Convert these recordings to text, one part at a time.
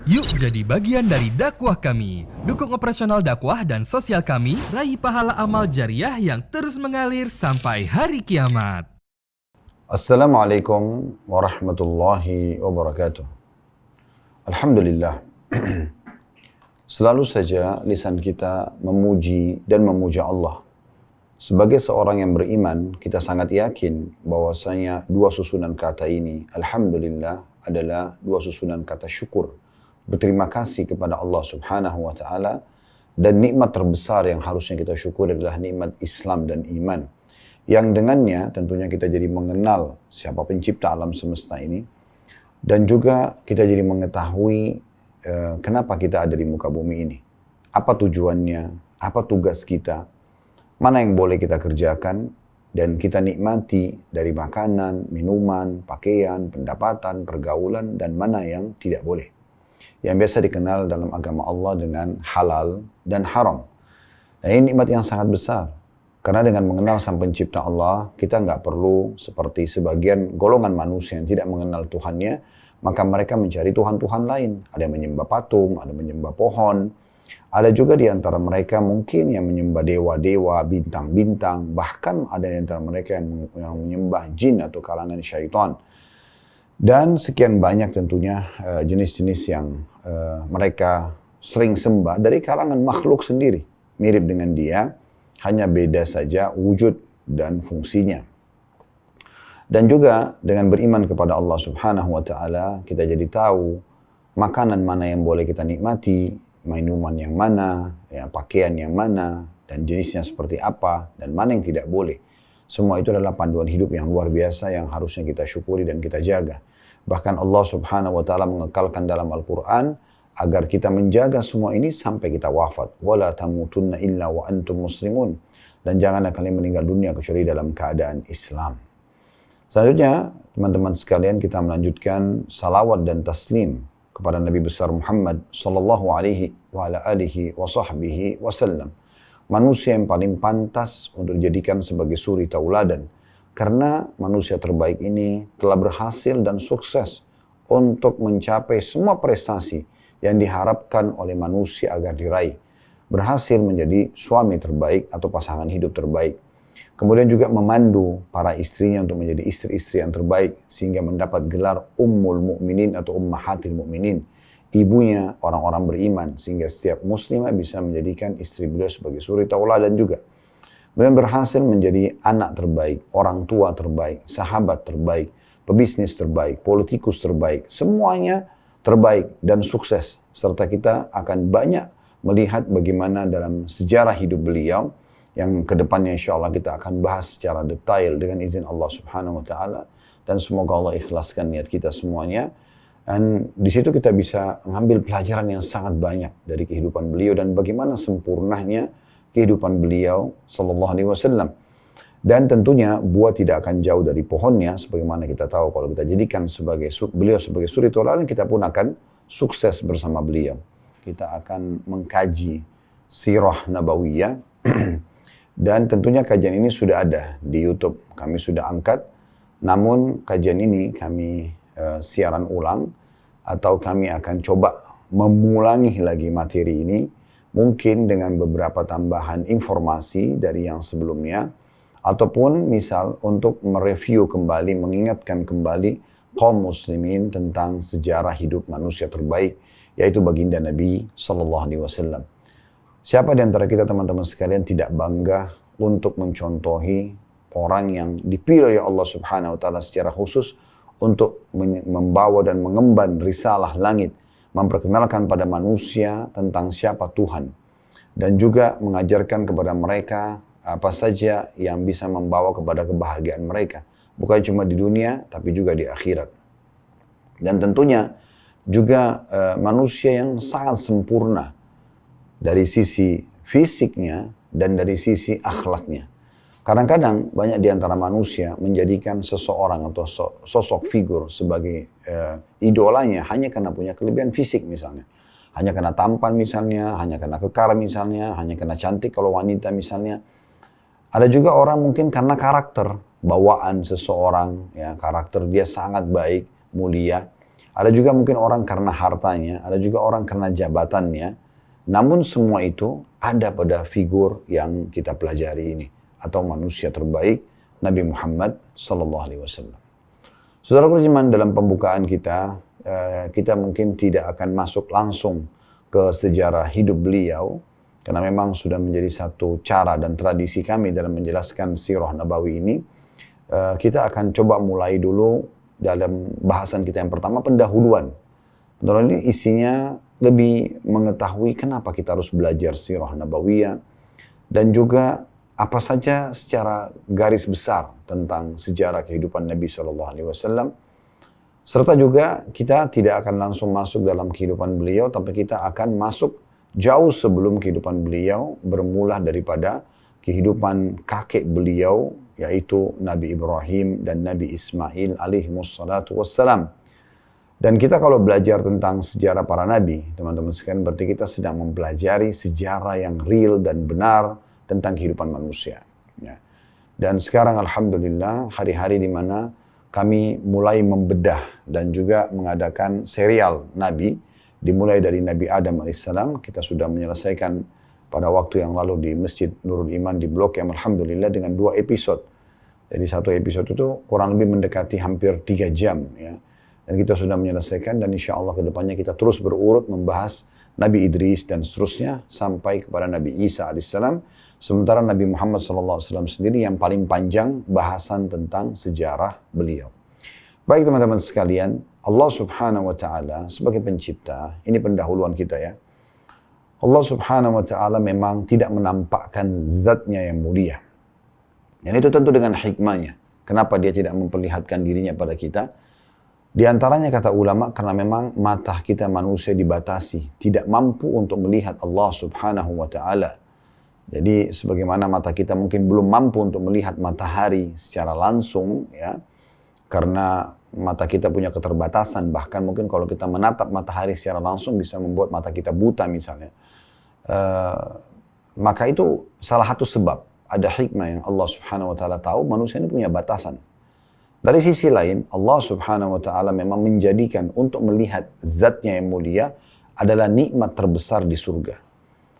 Yuk jadi bagian dari dakwah kami. Dukung operasional dakwah dan sosial kami, raih pahala amal jariah yang terus mengalir sampai hari kiamat. Assalamualaikum warahmatullahi wabarakatuh. Alhamdulillah. Selalu saja lisan kita memuji dan memuja Allah. Sebagai seorang yang beriman, kita sangat yakin bahwasanya dua susunan kata ini, Alhamdulillah, adalah dua susunan kata syukur. Berterima kasih kepada Allah Subhanahu wa Ta'ala, dan nikmat terbesar yang harusnya kita syukur adalah nikmat Islam dan iman. Yang dengannya tentunya kita jadi mengenal siapa pencipta alam semesta ini, dan juga kita jadi mengetahui kenapa kita ada di muka bumi ini. Apa tujuannya, apa tugas kita, mana yang boleh kita kerjakan, dan kita nikmati dari makanan, minuman, pakaian, pendapatan, pergaulan, dan mana yang tidak boleh. Yang biasa dikenal dalam agama Allah dengan halal dan haram. Nah, ini nikmat yang sangat besar. Karena dengan mengenal Sang Pencipta Allah, kita nggak perlu seperti sebagian golongan manusia yang tidak mengenal Tuhannya, maka mereka mencari Tuhan-Tuhan lain. Ada yang menyembah patung, ada yang menyembah pohon. Ada juga di antara mereka mungkin yang menyembah dewa-dewa, bintang-bintang. Bahkan ada di antara mereka yang menyembah jin atau kalangan syaitan. Dan sekian banyak tentunya jenis-jenis yang mereka sering sembah dari kalangan makhluk sendiri. Mirip dengan dia, hanya beda saja wujud dan fungsinya. Dan juga dengan beriman kepada Allah Subhanahu wa Ta'ala, kita jadi tahu makanan mana yang boleh kita nikmati, minuman yang mana, ya, pakaian yang mana, dan jenisnya seperti apa, dan mana yang tidak boleh. Semua itu adalah panduan hidup yang luar biasa yang harusnya kita syukuri dan kita jaga. Bahkan Allah Subhanahu wa Ta'ala mengekalkan dalam Al-Quran agar kita menjaga semua ini sampai kita wafat. وَلَا تَمُوتُنَّ إِلَّا وَأَنْتُمْ مُسْلِمُونَ. Dan janganlah kalian meninggal dunia kecuali dalam keadaan Islam. Selanjutnya, teman-teman sekalian, kita melanjutkan salawat dan taslim kepada Nabi besar Muhammad sallallahu alaihi wa ala alihi wa sahbihi wasallam. Manusia yang paling pantas untuk dijadikan sebagai suri tauladan. Karena manusia terbaik ini telah berhasil dan sukses untuk mencapai semua prestasi yang diharapkan oleh manusia agar diraih. Berhasil menjadi suami terbaik atau pasangan hidup terbaik. Kemudian juga memandu para istrinya untuk menjadi istri-istri yang terbaik sehingga mendapat gelar Ummul Mukminin atau Ummahatil Mukminin. Ibunya orang-orang beriman sehingga setiap muslimah bisa menjadikan istri beliau sebagai suri tauladan juga. Kemudian berhasil menjadi anak terbaik, orang tua terbaik, sahabat terbaik, pebisnis terbaik, politikus terbaik. Semuanya terbaik dan sukses. Serta kita akan banyak melihat bagaimana dalam sejarah hidup beliau yang kedepannya insya Allah kita akan bahas secara detail dengan izin Allah Subhanahu wa Ta'ala. Dan semoga Allah ikhlaskan niat kita semuanya. Dan di situ kita bisa mengambil pelajaran yang sangat banyak dari kehidupan beliau dan bagaimana sempurnanya kehidupan beliau sallallahu alaihi wasallam. Dan tentunya buah tidak akan jauh dari pohonnya, sebagaimana kita tahu kalau kita jadikan beliau sebagai suri tauladan, kita pun akan sukses bersama beliau. Kita akan mengkaji sirah nabawiyah dan tentunya kajian ini sudah ada di YouTube. Kami sudah angkat, namun kajian ini kami siaran ulang atau kami akan coba memulangi lagi materi ini. Mungkin dengan beberapa tambahan informasi dari yang sebelumnya, ataupun misal untuk mereview kembali, mengingatkan kembali kaum muslimin tentang sejarah hidup manusia terbaik, yaitu baginda Nabi sallallahu alaihi wasallam. Siapa di antara kita teman-teman sekalian tidak bangga untuk mencontohi orang yang dipilih oleh Allah Subhanahu wa Ta'ala secara khusus untuk membawa dan mengemban risalah langit, memperkenalkan pada manusia tentang siapa Tuhan, dan juga mengajarkan kepada mereka apa saja yang bisa membawa kepada kebahagiaan mereka, bukan cuma di dunia tapi juga di akhirat. Dan tentunya juga manusia yang sangat sempurna dari sisi fisiknya dan dari sisi akhlaknya. Kadang-kadang banyak di antara manusia menjadikan seseorang atau sosok figur sebagai idolanya hanya karena punya kelebihan fisik misalnya. Hanya karena tampan misalnya, hanya karena kekar misalnya, hanya karena cantik kalau wanita misalnya. Ada juga orang mungkin karena karakter, bawaan seseorang, ya, karakter dia sangat baik, mulia. Ada juga mungkin orang karena hartanya, ada juga orang karena jabatannya. Namun semua itu ada pada figur yang kita pelajari ini, atau manusia terbaik, Nabi Muhammad SAW. Saudara beriman, dalam pembukaan kita, kita mungkin tidak akan masuk langsung ke sejarah hidup beliau, karena memang sudah menjadi satu cara dan tradisi kami dalam menjelaskan sirah Nabawi ini. Kita akan coba mulai dulu dalam bahasan kita yang pertama, pendahuluan. Pendahuluan ini isinya lebih mengetahui kenapa kita harus belajar sirah Nabawiyah, dan juga apa saja secara garis besar tentang sejarah kehidupan Nabi SAW. Serta juga kita tidak akan langsung masuk dalam kehidupan beliau, tapi kita akan masuk jauh sebelum kehidupan beliau, bermula daripada kehidupan kakek beliau, yaitu Nabi Ibrahim dan Nabi Ismail alaihimussalatu wassalam. Dan kita kalau belajar tentang sejarah para nabi, teman-teman sekalian, berarti kita sedang mempelajari sejarah yang real dan benar tentang kehidupan manusia. Ya. Dan sekarang alhamdulillah hari-hari di mana kami mulai membedah dan juga mengadakan serial nabi, dimulai dari Nabi Adam alaihissalam. Kita sudah menyelesaikan pada waktu yang lalu di Masjid Nurul Iman di Blok M, alhamdulillah, dengan 2 episode. Jadi satu episode itu kurang lebih mendekati hampir 3 jam. Ya. Dan kita sudah menyelesaikan, dan insya Allah kedepannya kita terus berurut membahas Nabi Idris dan seterusnya sampai kepada Nabi Isa alaihissalam. Sementara Nabi Muhammad SAW sendiri yang paling panjang bahasan tentang sejarah beliau. Baik teman-teman sekalian, Allah Subhanahu wa Ta'ala sebagai pencipta, ini pendahuluan kita ya. Allah Subhanahu wa Ta'ala memang tidak menampakkan zatnya yang mulia. Dan itu tentu dengan hikmahnya. Kenapa dia tidak memperlihatkan dirinya pada kita? Di antaranya kata ulama, karena memang mata kita manusia dibatasi, tidak mampu untuk melihat Allah Subhanahu wa Ta'ala. Jadi sebagaimana mata kita mungkin belum mampu untuk melihat matahari secara langsung, ya, karena mata kita punya keterbatasan, bahkan mungkin kalau kita menatap matahari secara langsung bisa membuat mata kita buta misalnya. Maka itu salah satu sebab, ada hikmah yang Allah Subhanahu wa Ta'ala tahu manusia ini punya batasan. Dari sisi lain, Allah Subhanahu wa Ta'ala memang menjadikan untuk melihat zatnya yang mulia adalah nikmat terbesar di surga.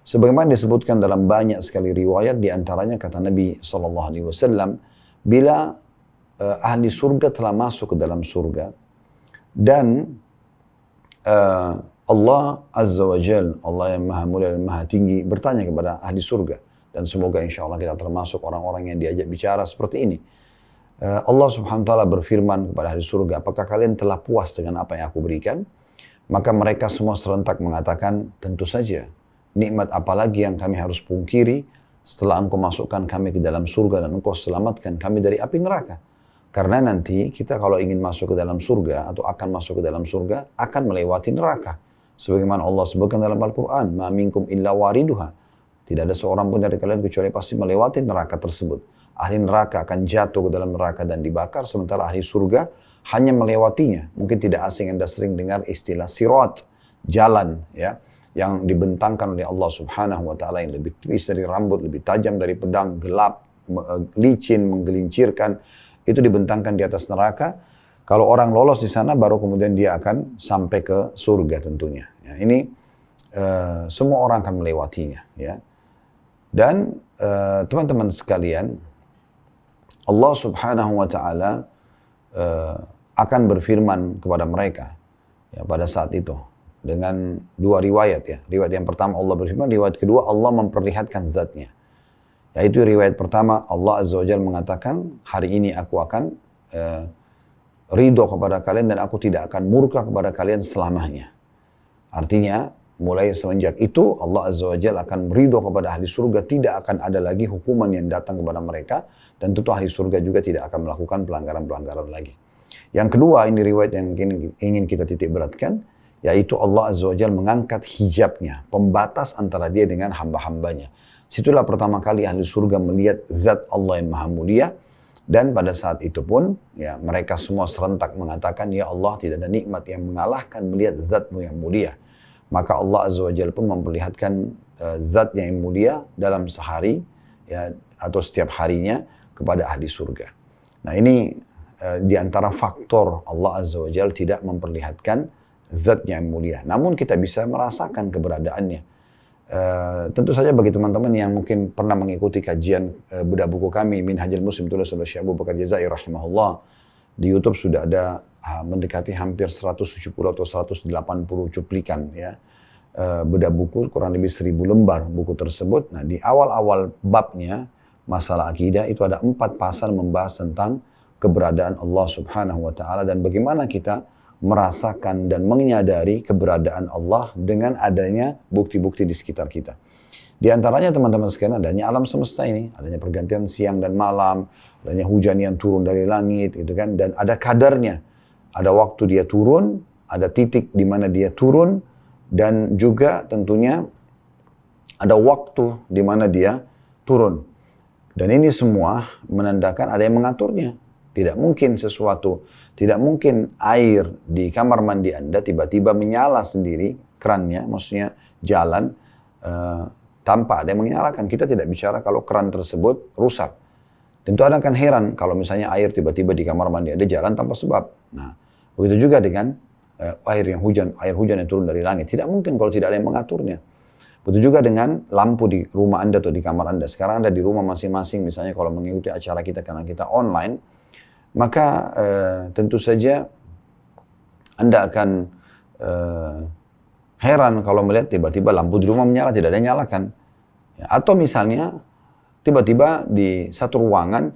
Sebagaimana disebutkan dalam banyak sekali riwayat, di antaranya kata Nabi SAW, bila ahli surga telah masuk ke dalam surga, dan Allah Azza wa Jal, Allah yang maha mulia dan maha tinggi, bertanya kepada ahli surga, dan semoga insya Allah kita termasuk orang-orang yang diajak bicara seperti ini. Allah Subhanahu wa Ta'ala berfirman kepada ahli surga, apakah kalian telah puas dengan apa yang aku berikan? Maka mereka semua serentak mengatakan, tentu saja. Nikmat apalagi yang kami harus pungkiri setelah engkau masukkan kami ke dalam surga dan engkau selamatkan kami dari api neraka. Karena nanti kita kalau ingin masuk ke dalam surga atau akan masuk ke dalam surga akan melewati neraka. Sebagaimana Allah sebutkan dalam Al-Quran, ma minkum illa wariduha. Tidak ada seorang pun dari kalian kecuali pasti melewati neraka tersebut. Ahli neraka akan jatuh ke dalam neraka dan dibakar, sementara ahli surga hanya melewatinya. Mungkin tidak asing Anda sering dengar istilah sirat, jalan ya, yang dibentangkan oleh Allah Subhanahu wa Ta'ala, yang lebih tipis dari rambut, lebih tajam dari pedang, gelap, licin, menggelincirkan, itu dibentangkan di atas neraka. Kalau orang lolos di sana, baru kemudian dia akan sampai ke surga tentunya. Ya, ini semua orang akan melewatinya. Ya. Dan teman-teman sekalian, Allah Subhanahu wa Ta'ala akan berfirman kepada mereka ya, pada saat itu dengan 2 riwayat ya. Riwayat yang pertama Allah berfirman, riwayat kedua Allah memperlihatkan zatnya. Yaitu riwayat pertama Allah Azza wa Jalla mengatakan, hari ini aku akan ridho kepada kalian dan aku tidak akan murka kepada kalian selamanya. Artinya mulai semenjak itu Allah Azza wa Jalla akan ridho kepada ahli surga, tidak akan ada lagi hukuman yang datang kepada mereka, dan tentu ahli surga juga tidak akan melakukan pelanggaran-pelanggaran lagi. Yang kedua, ini riwayat yang ingin kita titik beratkan, yaitu Allah Azza wa Jalla mengangkat hijabnya, pembatas antara dia dengan hamba-hambanya. Situlah pertama kali ahli surga melihat zat Allah yang maha mulia, dan pada saat itu pun ya, mereka semua serentak mengatakan, ya Allah, tidak ada nikmat yang mengalahkan melihat zatmu yang mulia. Maka Allah Azza wa Jalla pun memperlihatkan zatnya yang mulia dalam sehari ya, atau setiap harinya kepada ahli surga. Nah ini di antara faktor Allah Azza wa Jalla tidak memperlihatkan zatnya yang mulia. Namun kita bisa merasakan keberadaannya. Tentu saja bagi teman-teman yang mungkin pernah mengikuti kajian bedah buku kami Minhajul Muslim tulis oleh Syekh Abu Bakar Jazair rahimahullah, di YouTube sudah ada mendekati hampir 170 atau 180 cuplikan ya. Bedah buku kurang lebih 1000 lembar buku tersebut. Nah, di awal-awal babnya masalah akidah itu ada 4 pasal membahas tentang keberadaan Allah Subhanahu wa taala dan bagaimana kita merasakan dan menyadari keberadaan Allah dengan adanya bukti-bukti di sekitar kita. Di antaranya teman-teman sekalian adanya alam semesta ini, adanya pergantian siang dan malam, adanya hujan yang turun dari langit, gitu kan, dan ada kadarnya. Ada waktu dia turun, ada titik di mana dia turun, dan juga tentunya ada waktu di mana dia turun. Dan ini semua menandakan ada yang mengaturnya. Tidak mungkin sesuatu, tidak mungkin air di kamar mandi Anda tiba-tiba menyala sendiri, kerannya, maksudnya jalan, tanpa ada yang menyalakan. Kita tidak bicara kalau keran tersebut rusak. Tentu Anda akan heran kalau misalnya air tiba-tiba di kamar mandi Anda jalan tanpa sebab. Nah, begitu juga dengan air hujan yang turun dari langit. Tidak mungkin kalau tidak ada yang mengaturnya. Begitu juga dengan lampu di rumah Anda atau di kamar Anda. Sekarang Anda di rumah masing-masing, misalnya kalau mengikuti acara kita karena kita online, maka tentu saja Anda akan heran kalau melihat tiba-tiba lampu di rumah menyala, tidak ada yang nyalakan. Ya, atau misalnya tiba-tiba di satu ruangan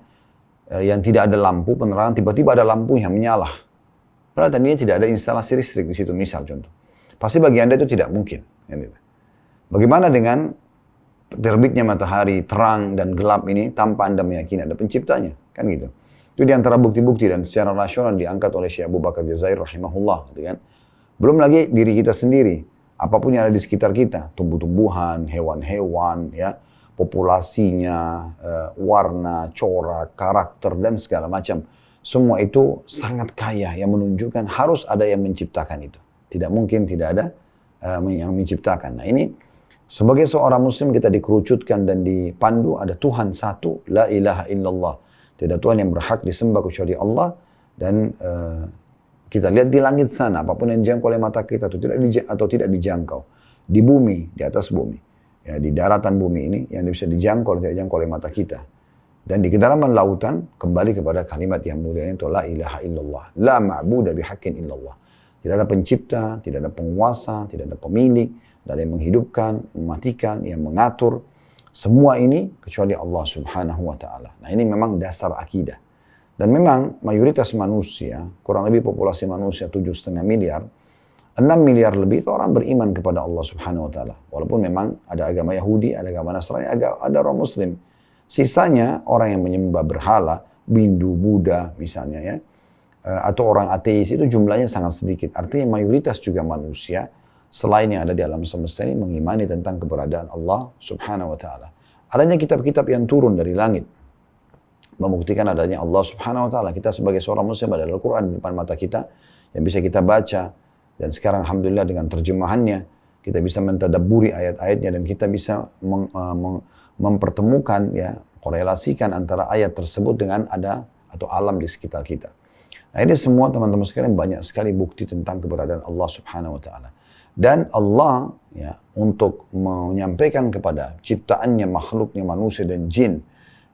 yang tidak ada lampu penerangan, tiba-tiba ada lampu yang menyala. Padahal tadinya tidak ada instalasi listrik di situ, misal contoh. Pasti bagi Anda itu tidak mungkin. Bagaimana dengan terbitnya matahari, terang dan gelap ini tanpa Anda meyakini ada penciptanya? Kan gitu. Itu di antara bukti-bukti dan secara rasional diangkat oleh Syekh Abu Bakar Jazair rahimahullah, gitu kan. Belum lagi diri kita sendiri, apapun yang ada di sekitar kita, tumbuh-tumbuhan, hewan-hewan, ya, populasinya, warna, corak, karakter dan segala macam. Semua itu sangat kaya yang menunjukkan harus ada yang menciptakan itu. Tidak mungkin tidak ada yang menciptakan. Nah, ini sebagai seorang muslim kita dikerucutkan dan dipandu ada Tuhan satu, la ilaha illallah. Tidak Tuhan yang berhak disembah kecuali Allah, dan kita lihat di langit sana, apapun yang dijangkau oleh mata kita atau tidak dijangkau. Di bumi, di atas bumi, ya, di daratan bumi ini yang bisa dijangkau atau tidak dijangkau oleh mata kita. Dan di kedalaman lautan, kembali kepada kalimat yang mulia itu, la ilaha illallah, la ma'buda bihaqqin illallah. Tidak ada pencipta, tidak ada penguasa, tidak ada pemilik, tidak ada yang menghidupkan, mematikan, yang mengatur. Semua ini kecuali Allah Subhanahu wa ta'ala. Nah, ini memang dasar akidah. Dan memang mayoritas manusia, kurang lebih populasi manusia 7,5 miliar, 6 miliar lebih itu orang beriman kepada Allah Subhanahu wa ta'ala. Walaupun memang ada agama Yahudi, ada agama Nasrani, ada orang Muslim. Sisanya orang yang menyembah berhala, Hindu, Buddha misalnya ya, atau orang ateis, itu jumlahnya sangat sedikit. Artinya mayoritas juga manusia selain yang ada di alam semesta ini mengimani tentang keberadaan Allah Subhanahu wa ta'ala. Adanya kitab-kitab yang turun dari langit membuktikan adanya Allah Subhanahu wa ta'ala. Kita sebagai seorang muslim ada Al-Quran di depan mata kita yang bisa kita baca, dan sekarang alhamdulillah dengan terjemahannya kita bisa mentadabburi ayat-ayatnya dan kita bisa mempertemukan, ya, korelasikan antara ayat tersebut dengan ada atau alam di sekitar kita. Nah, ini semua teman-teman sekalian banyak sekali bukti tentang keberadaan Allah Subhanahu wa ta'ala. Dan Allah, ya, untuk menyampaikan kepada ciptaannya, makhluknya, manusia dan jin,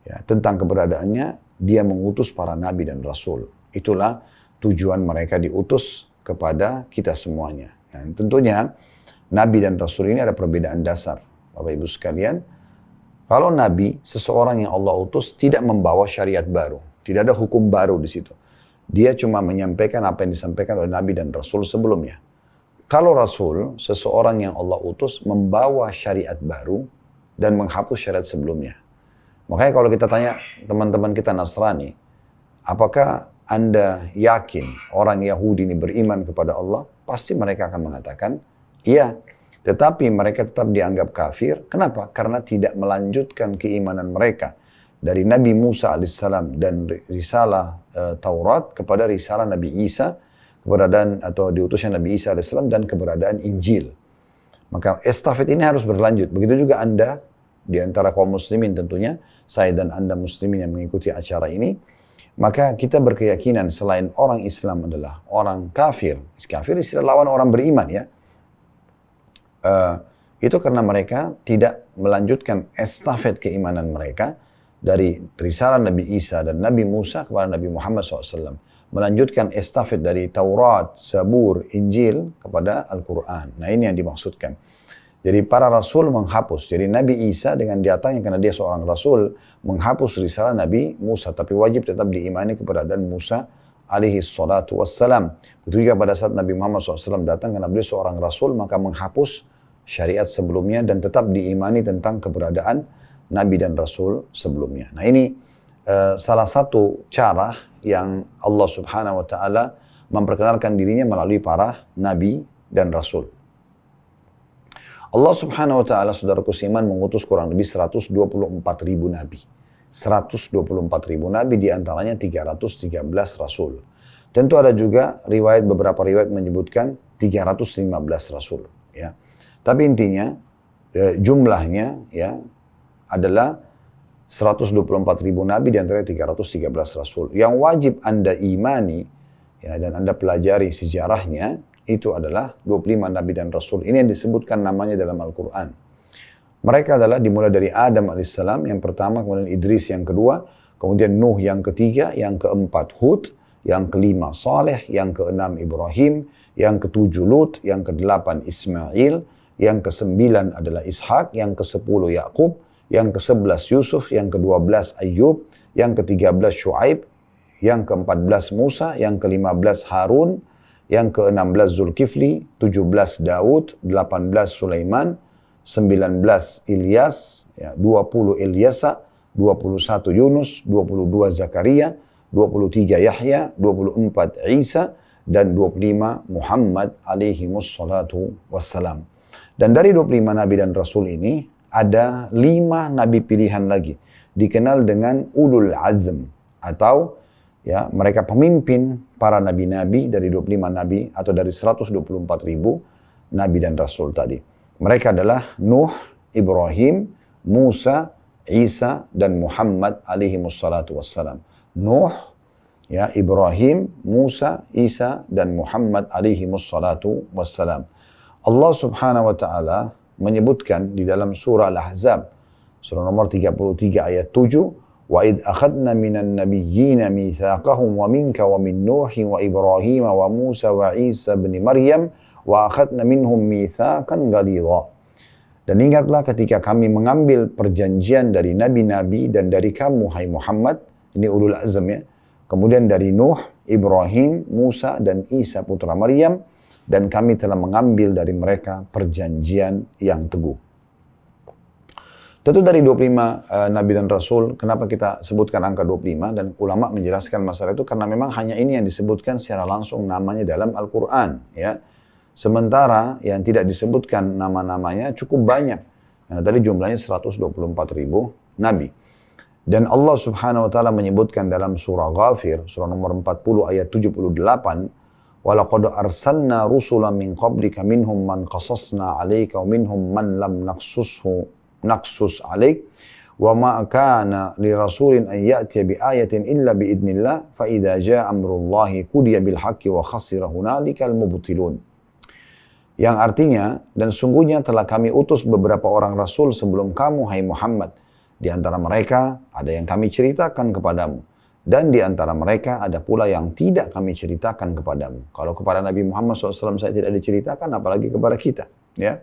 ya, tentang keberadaannya, dia mengutus para nabi dan rasul. Itulah tujuan mereka diutus kepada kita semuanya. Dan tentunya nabi dan rasul ini ada perbedaan dasar, Bapak Ibu sekalian. Kalau nabi, seseorang yang Allah utus tidak membawa syariat baru, tidak ada hukum baru di situ. Dia cuma menyampaikan apa yang disampaikan oleh nabi dan rasul sebelumnya. Kalau Rasul, seseorang yang Allah utus membawa syariat baru dan menghapus syariat sebelumnya. Makanya kalau kita tanya teman-teman kita Nasrani, apakah Anda yakin orang Yahudi ini beriman kepada Allah? Pasti mereka akan mengatakan, iya. Tetapi mereka tetap dianggap kafir. Kenapa? Karena tidak melanjutkan keimanan mereka dari Nabi Musa alaihissalam dan risalah Taurat kepada risalah Nabi Isa, keberadaan atau diutusnya Nabi Isa AS dan keberadaan Injil. Maka estafet ini harus berlanjut. Begitu juga Anda, di antara kaum muslimin tentunya, saya dan Anda muslimin yang mengikuti acara ini, Maka kita berkeyakinan selain orang Islam adalah orang kafir. Kafir istilah lawan orang beriman ya. Itu karena mereka tidak melanjutkan estafet keimanan mereka dari risalah Nabi Isa dan Nabi Musa kepada Nabi Muhammad SAW. Melanjutkan estafet dari Taurat, Zabur, Injil kepada Al-Quran. Nah ini yang dimaksudkan. Jadi para rasul menghapus. Jadi Nabi Isa dengan datangnya karena dia seorang rasul menghapus risalah Nabi Musa. Tapi wajib tetap diimani keberadaan Musa alaihi salatu wassalam. Begitu juga pada saat Nabi Muhammad SAW datang karena beliau seorang rasul maka menghapus syariat sebelumnya dan tetap diimani tentang keberadaan Nabi dan Rasul sebelumnya. Nah ini salah satu cara yang Allah Subhanahu Wa Taala memperkenalkan dirinya melalui para Nabi dan Rasul. Allah Subhanahu Wa Taala, saudaraku seiman, mengutus kurang lebih 124.000 Nabi. 124.000 Nabi, diantaranya 313 Rasul. Tentu ada juga beberapa riwayat menyebutkan 315 Rasul. Ya. Tapi intinya jumlahnya ya adalah 124.000 Nabi diantaranya 313 Rasul. Yang wajib Anda imani ya, dan Anda pelajari sejarahnya itu adalah 25 Nabi dan Rasul. Ini yang disebutkan namanya dalam Al-Quran. Mereka adalah dimulai dari Adam AS yang pertama, kemudian Idris yang kedua, kemudian Nuh yang ketiga, yang keempat Hud, yang kelima Saleh, yang keenam Ibrahim, yang ketujuh Lut, yang kedelapan Ismail, yang kesembilan adalah Ishak, yang kesepuluh Yakub, yang ke-11 Yusuf, yang ke-12 Ayub, yang ke-13 Syuaib, yang ke-14 Musa, yang ke-15 Harun, yang ke-16 Zulkifli, 17 Daud, 18 Sulaiman, 19 Ilyas, ya, 20 Ilyasa, 21 Yunus, 22 Zakaria, 23 Yahya, 24 Isa, dan 25 Muhammad alaihi wassalatu wassalam. Dan dari 25 Nabi dan Rasul ini, ada 5 Nabi pilihan lagi. Dikenal dengan Ulul Azm, atau ya, mereka pemimpin para nabi-nabi dari 25 nabi atau dari 124.000 nabi dan rasul tadi. Mereka adalah Nuh, Ibrahim, Musa, Isa, dan Muhammad alaihi wassalatu wassalam. Nuh, ya, Ibrahim, Musa, Isa, dan Muhammad alaihi wassalatu wassalam. Allah Subhanahu wa taala menyebutkan di dalam surah Al-Ahzab, surah nomor 33 ayat 7, وَإِذْ أَخَذْنَا مِنَ النَّبِيِّينَ مِيثَاقَهُمْ وَمِنْكَ وَمِنْ نُوحٍ وَإِبْرَاهِيمَ وَمُوسَى وَعِيسَى بْنِ مَرْيَمَ وَأَخَذْنَا مِنْهُمْ مِيثَاقًا غَلِيظًا. Dan ingatlah ketika kami mengambil perjanjian dari nabi-nabi dan dari kamu, hai Muhammad, ini ulul azm ya, kemudian dari Nuh, Ibrahim, Musa, dan Isa putra Maryam, dan kami telah mengambil dari mereka perjanjian yang teguh. Tentu dari 25 Nabi dan Rasul, kenapa kita sebutkan angka 25, dan ulama menjelaskan masalah itu karena memang hanya ini yang disebutkan secara langsung namanya dalam Al-Quran. Ya. Sementara yang tidak disebutkan nama-namanya cukup banyak. Nah, tadi jumlahnya 124.000 Nabi. Dan Allah Subhanahu Wa Taala menyebutkan dalam surah Ghafir, surah nomor 40 ayat 78, وَلَقَدْ أَرْسَلْنَا رُسُلًا مِنْ قَبْلِكَ مِنْهُمْ مَنْ قَصَصْنَا عَلَيْكَ وَمِنْهُمْ مَنْ لَمْ نقصص عليك وما كان لرسول أن يأتي بآية إلا بإذن الله فإذا جاء أمر الله قضي بالحق وخسر هنالك المبطلون. Yang artinya, dan sungguhnya telah kami utus beberapa orang rasul sebelum kamu, hai Muhammad. Di antara mereka ada yang kami ceritakan kepadamu, dan di antara mereka ada pula yang tidak kami ceritakan kepadamu. Kalau kepada Nabi Muhammad SAW saya tidak diceritakan, apalagi kepada kita. Ya.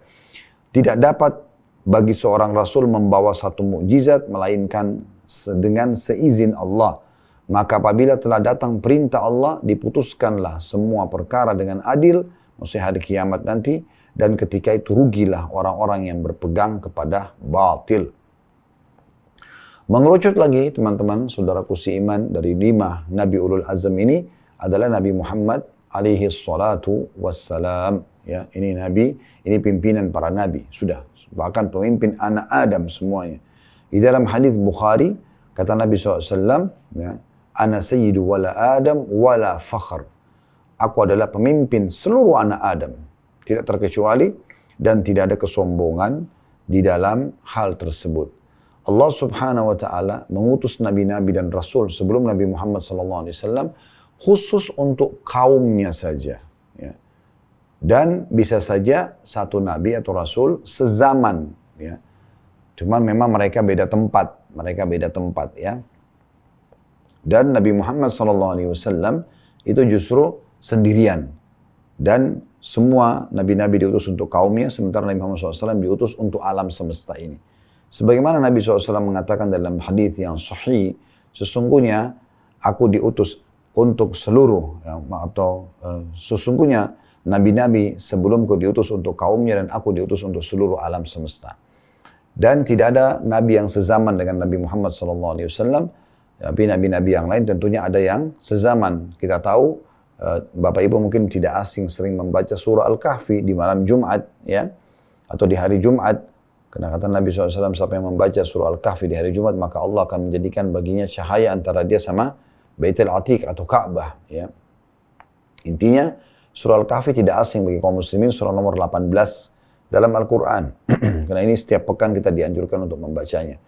Tidak dapat bagi seorang Rasul membawa satu mukjizat melainkan dengan seizin Allah. Maka apabila telah datang perintah Allah, diputuskanlah semua perkara dengan adil, maksudnya hari kiamat nanti, dan ketika itu rugilah orang-orang yang berpegang kepada batil. Mengerucut lagi teman-teman, saudaraku seiman, dari 5 Nabi Ulul Azm ini adalah Nabi Muhammad alaihi salatu wassalam. Ya, ini Nabi, ini pimpinan para Nabi, sudah. Bahkan pemimpin anak Adam semuanya. Di dalam hadis Bukhari, kata Nabi SAW, ya, Ana sayyidu wala Adam wala fakhr. Aku adalah pemimpin seluruh anak Adam. Tidak terkecuali dan tidak ada kesombongan di dalam hal tersebut. Allah Subhanahu wa taala mengutus nabi-nabi dan rasul sebelum Nabi Muhammad SAW khusus untuk kaumnya saja, ya. Dan bisa saja satu nabi atau rasul sezaman, ya. Cuman memang mereka beda tempat, ya. Dan Nabi Muhammad SAW itu justru sendirian. Dan semua nabi-nabi diutus untuk kaumnya, sementara Nabi Muhammad SAW diutus untuk alam semesta ini. Sebagaimana Nabi SAW mengatakan dalam hadis yang sahih, sesungguhnya aku diutus untuk seluruh, ya, sesungguhnya nabi-nabi sebelumku diutus untuk kaumnya dan aku diutus untuk seluruh alam semesta. Dan tidak ada nabi yang sezaman dengan Nabi Muhammad SAW. Tapi nabi-nabi yang lain tentunya ada yang sezaman. Kita tahu, Bapak Ibu mungkin tidak asing sering membaca surah Al-Kahfi di malam Jumat, ya, atau di hari Jumat. Karena kata Nabi SAW, siapa yang membaca surah Al-Kahfi di hari Jumat, maka Allah akan menjadikan baginya cahaya antara dia sama Baitul Atiq atau Ka'bah, ya. Intinya, surah Al-Kahfi tidak asing bagi kaum muslimin, surah nomor 18 dalam Al-Quran. Karena ini setiap pekan kita dianjurkan untuk membacanya.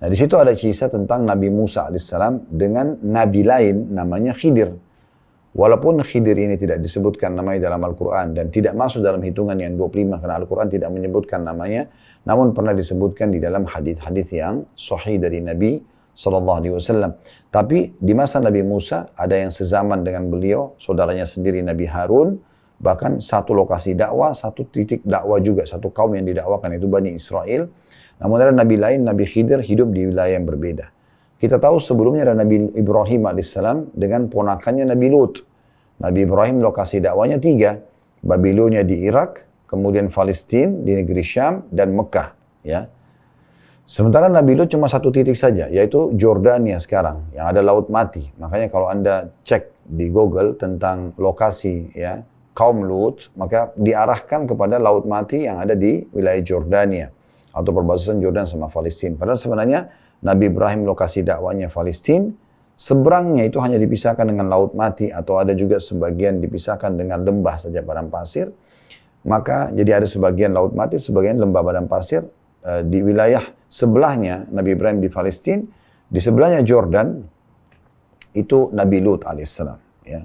Nah, di situ ada kisah tentang Nabi Musa alaihissalam dengan nabi lain namanya Khidir. Walaupun Khidir ini tidak disebutkan namanya dalam Al-Quran dan tidak masuk dalam hitungan yang 25 karena Al-Quran tidak menyebutkan namanya, namun pernah disebutkan di dalam hadis-hadis yang sahih dari Nabi SAW. Tapi di masa Nabi Musa ada yang sezaman dengan beliau, saudaranya sendiri Nabi Harun, bahkan satu lokasi dakwah, satu titik dakwah juga, satu kaum yang didakwakan itu Bani Israel. Namun ada nabi lain, Nabi Khidir hidup di wilayah yang berbeda. Kita tahu sebelumnya ada Nabi Ibrahim alaihissalam dengan ponakannya Nabi Lut. Nabi Ibrahim lokasi dakwanya 3. Babilonia di Irak, kemudian Palestina di negeri Syam, dan Mekah. Ya. Sementara Nabi Lut cuma satu titik saja, yaitu Jordania sekarang, yang ada Laut Mati. Makanya kalau Anda cek di Google tentang lokasi, ya, kaum Lut, maka diarahkan kepada Laut Mati yang ada di wilayah Jordania atau perbatasan Jordan sama Palestina. Padahal sebenarnya Nabi Ibrahim lokasi dakwanya Palestina, seberangnya itu hanya dipisahkan dengan Laut Mati atau ada juga sebagian dipisahkan dengan lembah saja padang pasir. Maka jadi ada sebagian Laut Mati, sebagian lembah padang pasir. Di wilayah sebelahnya Nabi Ibrahim di Palestina, di sebelahnya Jordan itu Nabi Lut alaihissalam. Ya.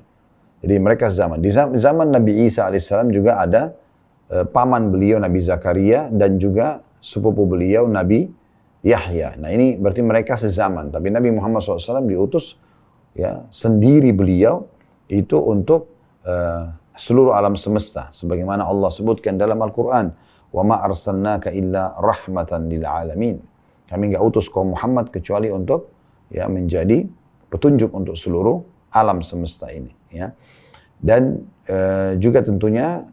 Jadi mereka zaman. Di zaman Nabi Isa alaihissalam juga ada paman beliau Nabi Zakaria dan juga sepupu beliau Nabi Yahya. Nah ini berarti mereka sezaman. Tapi Nabi Muhammad SAW diutus, ya, sendiri beliau itu untuk seluruh alam semesta. Sebagaimana Allah sebutkan dalam Al-Quran, وَمَا أَرْسَلْنَاكَ إِلَّا رَحْمَةً لِلْعَالَمِينَ. Kami nggak utus kaum Muhammad kecuali untuk, ya, menjadi petunjuk untuk seluruh alam semesta ini. Ya. Dan juga tentunya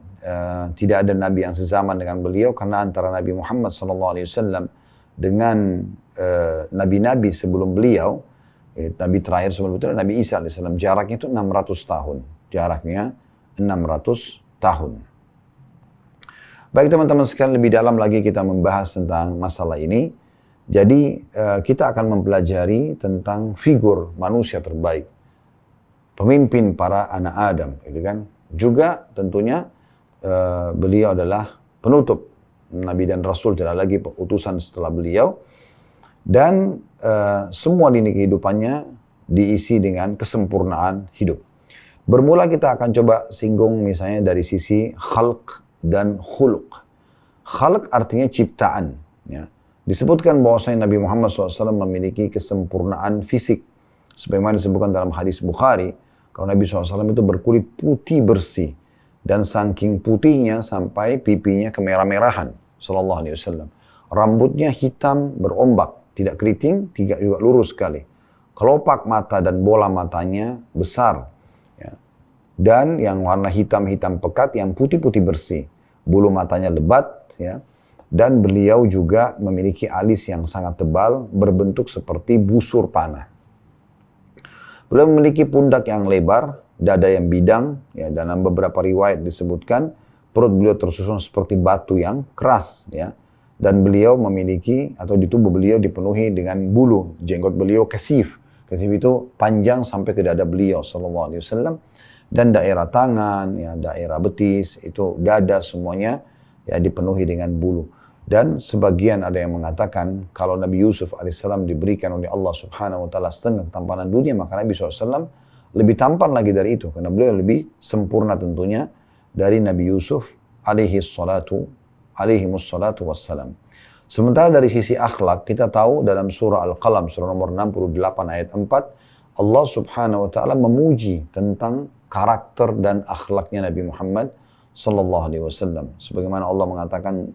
tidak ada nabi yang sezaman dengan beliau karena antara Nabi Muhammad SAW dengan nabi-nabi sebelum beliau, nabi terakhir sebelum itu Nabi Isa AS, jaraknya itu 600 tahun. Jaraknya 600 tahun. Baik teman-teman sekalian, lebih dalam lagi kita membahas tentang masalah ini. Jadi kita akan mempelajari tentang figur manusia terbaik, pemimpin para anak Adam, gitu kan. Juga tentunya beliau adalah penutup Nabi dan Rasul, tidak lagi utusan setelah beliau. Dan semua lini kehidupannya diisi dengan kesempurnaan hidup. Bermula kita akan coba singgung misalnya dari sisi khalq dan khuluq. Khalq artinya ciptaan. Ya. Disebutkan bahwasanya Nabi Muhammad SAW memiliki kesempurnaan fisik. Sebagaimana disebutkan dalam hadis Bukhari, kalau Nabi SAW itu berkulit putih bersih. Dan saking putihnya sampai pipinya kemerah-merahan. Sallallahu Alaihi Wasallam. Rambutnya hitam berombak, tidak keriting, tidak juga lurus sekali. Kelopak mata dan bola matanya besar. Ya. Dan yang warna hitam-hitam pekat, yang putih-putih bersih. Bulu matanya lebat, ya. Dan beliau juga memiliki alis yang sangat tebal, berbentuk seperti busur panah. Beliau memiliki pundak yang lebar, dada yang bidang, ya, dalam beberapa riwayat disebutkan perut beliau tersusun seperti batu yang keras, ya. Dan beliau memiliki, atau di tubuh beliau dipenuhi dengan bulu, jenggot beliau kasif. Kasif itu panjang sampai ke dada beliau sallallahu alaihi wasallam, dan daerah tangan, ya, daerah betis, itu dada semuanya, ya, dipenuhi dengan bulu. Dan sebagian ada yang mengatakan kalau Nabi Yusuf alaihissalam diberikan oleh Allah subhanahu wa ta'ala setengah ketampanan dunia, maka Nabi SAW lebih tampan lagi dari itu. Karena beliau lebih sempurna tentunya dari Nabi Yusuf alaihissalatu wassalam. Sementara dari sisi akhlak, kita tahu dalam surah Al-Qalam, surah nomor 68 ayat 4, Allah subhanahu wa ta'ala memuji tentang karakter dan akhlaknya Nabi Muhammad sallallahu alaihi wasallam. Sebagaimana Allah mengatakan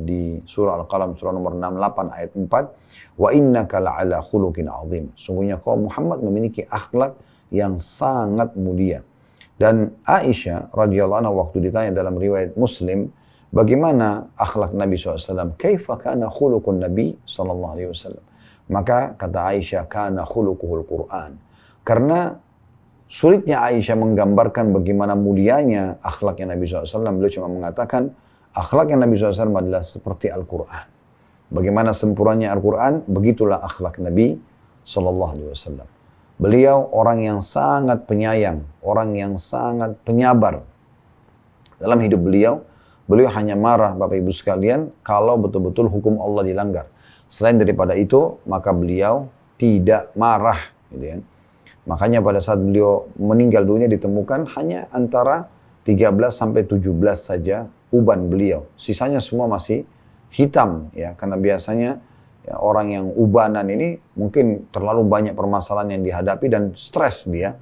di surah Al-Qalam surah nomor 68 ayat 4, wa innaka la'ala khuluqin azim. Sungguhnya kau Muhammad memiliki akhlak yang sangat mulia. Dan Aisyah radhiyallahu anha waktu ditanya dalam riwayat Muslim, bagaimana akhlak Nabi SAW? Kaifa kana khuluqun Nabi sallallahu alaihi wasallam? Maka kata Aisyah, kana khuluquhul Qur'an. Karena sulitnya Aisyah menggambarkan bagaimana mulianya akhlaknya Nabi SAW, beliau cuma mengatakan akhlaknya Nabi SAW adalah seperti Al-Quran. Bagaimana sempurnanya Al-Quran, begitulah akhlak Nabi SAW. Beliau orang yang sangat penyayang, orang yang sangat penyabar. Dalam hidup beliau hanya marah Bapak Ibu sekalian kalau betul-betul hukum Allah dilanggar. Selain daripada itu, maka beliau tidak marah. Gitu ya. Makanya pada saat beliau meninggal dunia ditemukan hanya antara 13 sampai 17 saja uban beliau. Sisanya semua masih hitam ya, karena biasanya ya, orang yang ubanan ini mungkin terlalu banyak permasalahan yang dihadapi dan stres dia.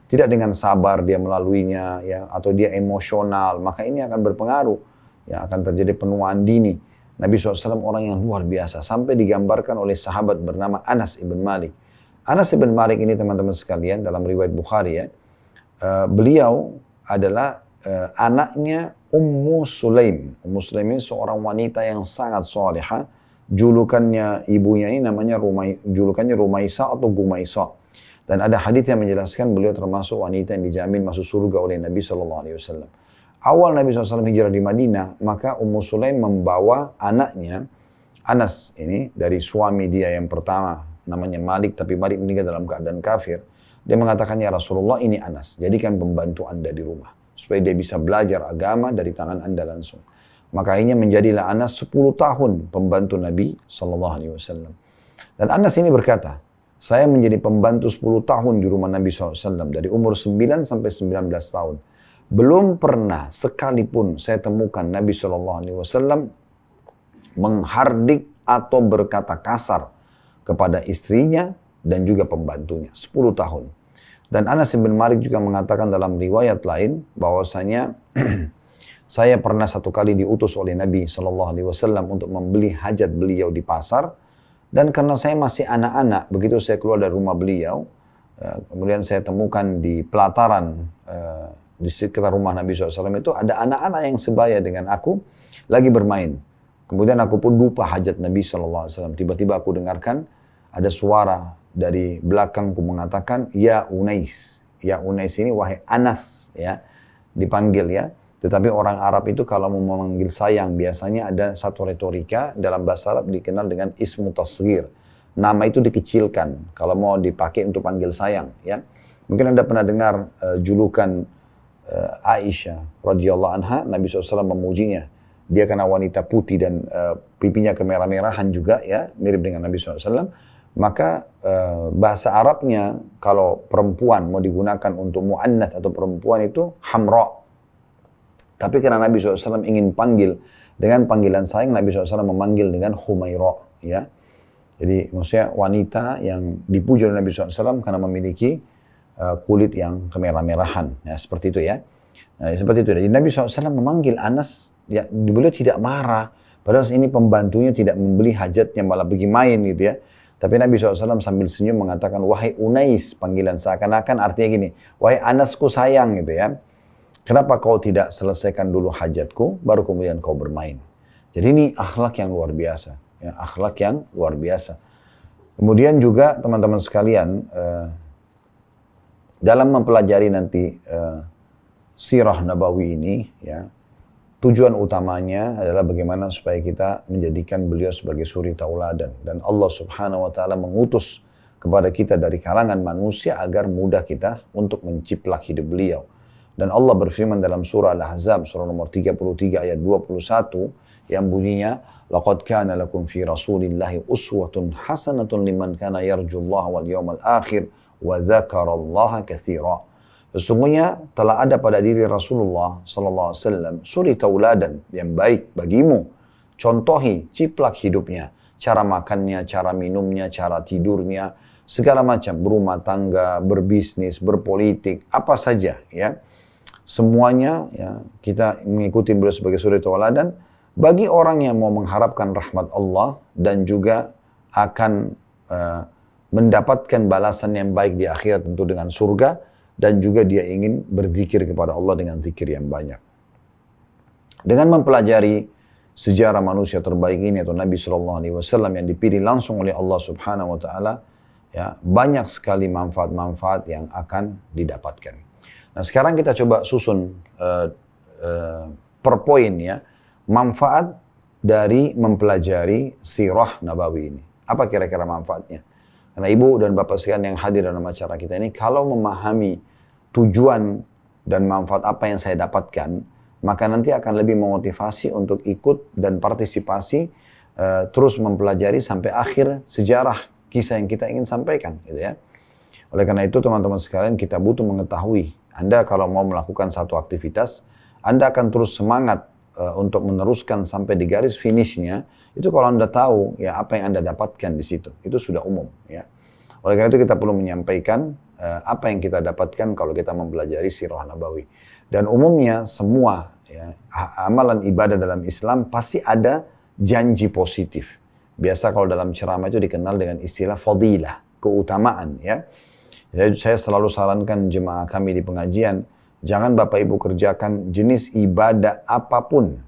Tidak dengan sabar dia melaluinya ya, atau dia emosional, maka ini akan berpengaruh. Ya, akan terjadi penuaan dini. Nabi SAW orang yang luar biasa sampai digambarkan oleh sahabat bernama Anas ibn Malik. Anas ibn Malik ini teman-teman sekalian dalam riwayat Bukhari ya, beliau adalah anaknya Ummu Sulaim. Ummu Sulaim ini seorang wanita yang sangat salihah. Julukannya ibunya ini namanya julukannya Rumaisa atau Gumaisa. Dan ada hadis yang menjelaskan beliau termasuk wanita yang dijamin masuk surga oleh Nabi SAW. Awal Nabi SAW hijrah di Madinah, maka Ummu Sulaim membawa anaknya, Anas ini, dari suami dia yang pertama, namanya Malik, tapi Malik meninggal dalam keadaan kafir. Dia mengatakan, ya Rasulullah, ini Anas, jadikan pembantu anda di rumah, supaya dia bisa belajar agama dari tangan anda langsung. Maka akhirnya menjadilah Anas 10 tahun pembantu Nabi SAW. Dan Anas ini berkata, saya menjadi pembantu 10 tahun di rumah Nabi SAW, dari umur 9 sampai 19 tahun. Belum pernah sekalipun saya temukan Nabi SAW menghardik atau berkata kasar kepada istrinya dan juga pembantunya. 10 tahun. Dan Anas bin Malik juga mengatakan dalam riwayat lain bahwasanya saya pernah satu kali diutus oleh Nabi SAW untuk membeli hajat beliau di pasar. Dan karena saya masih anak-anak, begitu saya keluar dari rumah beliau, kemudian saya temukan di pelataran di sekitar rumah Nabi SAW itu ada anak-anak yang sebaya dengan aku lagi bermain. Kemudian aku pun lupa hajat Nabi SAW. Tiba-tiba aku dengarkan ada suara dari belakangku mengatakan, ya Unais. Ya Unais ini wahai Anas, ya, dipanggil ya. Tetapi orang Arab itu kalau mau memanggil sayang, biasanya ada satu retorika dalam bahasa Arab dikenal dengan ismu tasghir. Nama itu dikecilkan kalau mau dipakai untuk panggil sayang. Ya, mungkin Anda pernah dengar julukan Aisyah radhiyallahu anha, Nabi SAW memujinya. Dia karena wanita putih dan pipinya kemerah-merahan juga, ya, mirip dengan Nabi SAW. Maka bahasa Arabnya kalau perempuan mau digunakan untuk mu'annath atau perempuan itu hamra. Tapi karena Nabi SAW ingin panggil dengan panggilan sayang, Nabi SAW memanggil dengan Humaira, ya. Jadi maksudnya wanita yang dipuji oleh Nabi SAW karena memiliki kulit yang kemerah-merahan, ya, seperti itu ya. Nah, seperti itu. Jadi Nabi SAW memanggil Anas, ya, beliau tidak marah. Padahal ini pembantunya tidak membeli hajatnya, malah pergi main gitu ya. Tapi Nabi SAW sambil senyum mengatakan, wahai Unais, panggilan seakan-akan artinya gini, wahai Anasku sayang gitu ya. Kenapa kau tidak selesaikan dulu hajatku, baru kemudian kau bermain. Jadi ini akhlak yang luar biasa. Ya, akhlak yang luar biasa. Kemudian juga teman-teman sekalian, dalam mempelajari nanti sirah Nabawi ini, ya, tujuan utamanya adalah bagaimana supaya kita menjadikan beliau sebagai suri tauladan. Dan Allah Subhanahu wa Ta'ala mengutus kepada kita dari kalangan manusia agar mudah kita untuk menciplak hidup beliau. Dan Allah berfirman dalam surah Al-Ahzab, surah nomor 33 ayat 21, yang bunyinya, laqad kana lakum fi rasulillahi uswatun hasanatun liman kana yarjullaha wal yawmal akhir wa dzakarallaha katsira. Sesungguhnya telah ada pada diri Rasulullah sallallahu alaihi wasallam suri tauladan yang baik bagimu. Contohi ciplak hidupnya, cara makannya, cara minumnya, cara tidurnya, segala macam, berumah tangga, berbisnis, berpolitik, apa saja ya. Semuanya ya, kita mengikuti beliau sebagai suri tauladan bagi orang yang mau mengharapkan rahmat Allah dan juga akan mendapatkan balasan yang baik di akhirat tentu dengan surga, dan juga dia ingin berzikir kepada Allah dengan zikir yang banyak. Dengan mempelajari sejarah manusia terbaik ini atau Nabi SAW yang dipilih langsung oleh Allah Subhanahu Wa Taala, ya, banyak sekali manfaat-manfaat yang akan didapatkan. Nah sekarang kita coba susun per poin ya, manfaat dari mempelajari sirah Nabawi ini. Apa kira-kira manfaatnya? Karena ibu dan bapak sekalian yang hadir dalam acara kita ini, kalau memahami tujuan dan manfaat apa yang saya dapatkan, maka nanti akan lebih memotivasi untuk ikut dan partisipasi terus mempelajari sampai akhir sejarah kisah yang kita ingin sampaikan, gitu ya. Oleh karena itu teman-teman sekalian, kita butuh mengetahui, Anda kalau mau melakukan satu aktivitas, Anda akan terus semangat untuk meneruskan sampai di garis finishnya. Itu kalau Anda tahu ya apa yang Anda dapatkan di situ, itu sudah umum ya. Oleh karena itu kita perlu menyampaikan apa yang kita dapatkan kalau kita mempelajari sirah Nabawi. Dan umumnya semua ya, amalan ibadah dalam Islam pasti ada janji positif. Biasa kalau dalam ceramah itu dikenal dengan istilah fadilah, keutamaan ya. Jadi saya selalu sarankan jemaah kami di pengajian, jangan Bapak Ibu kerjakan jenis ibadah apapun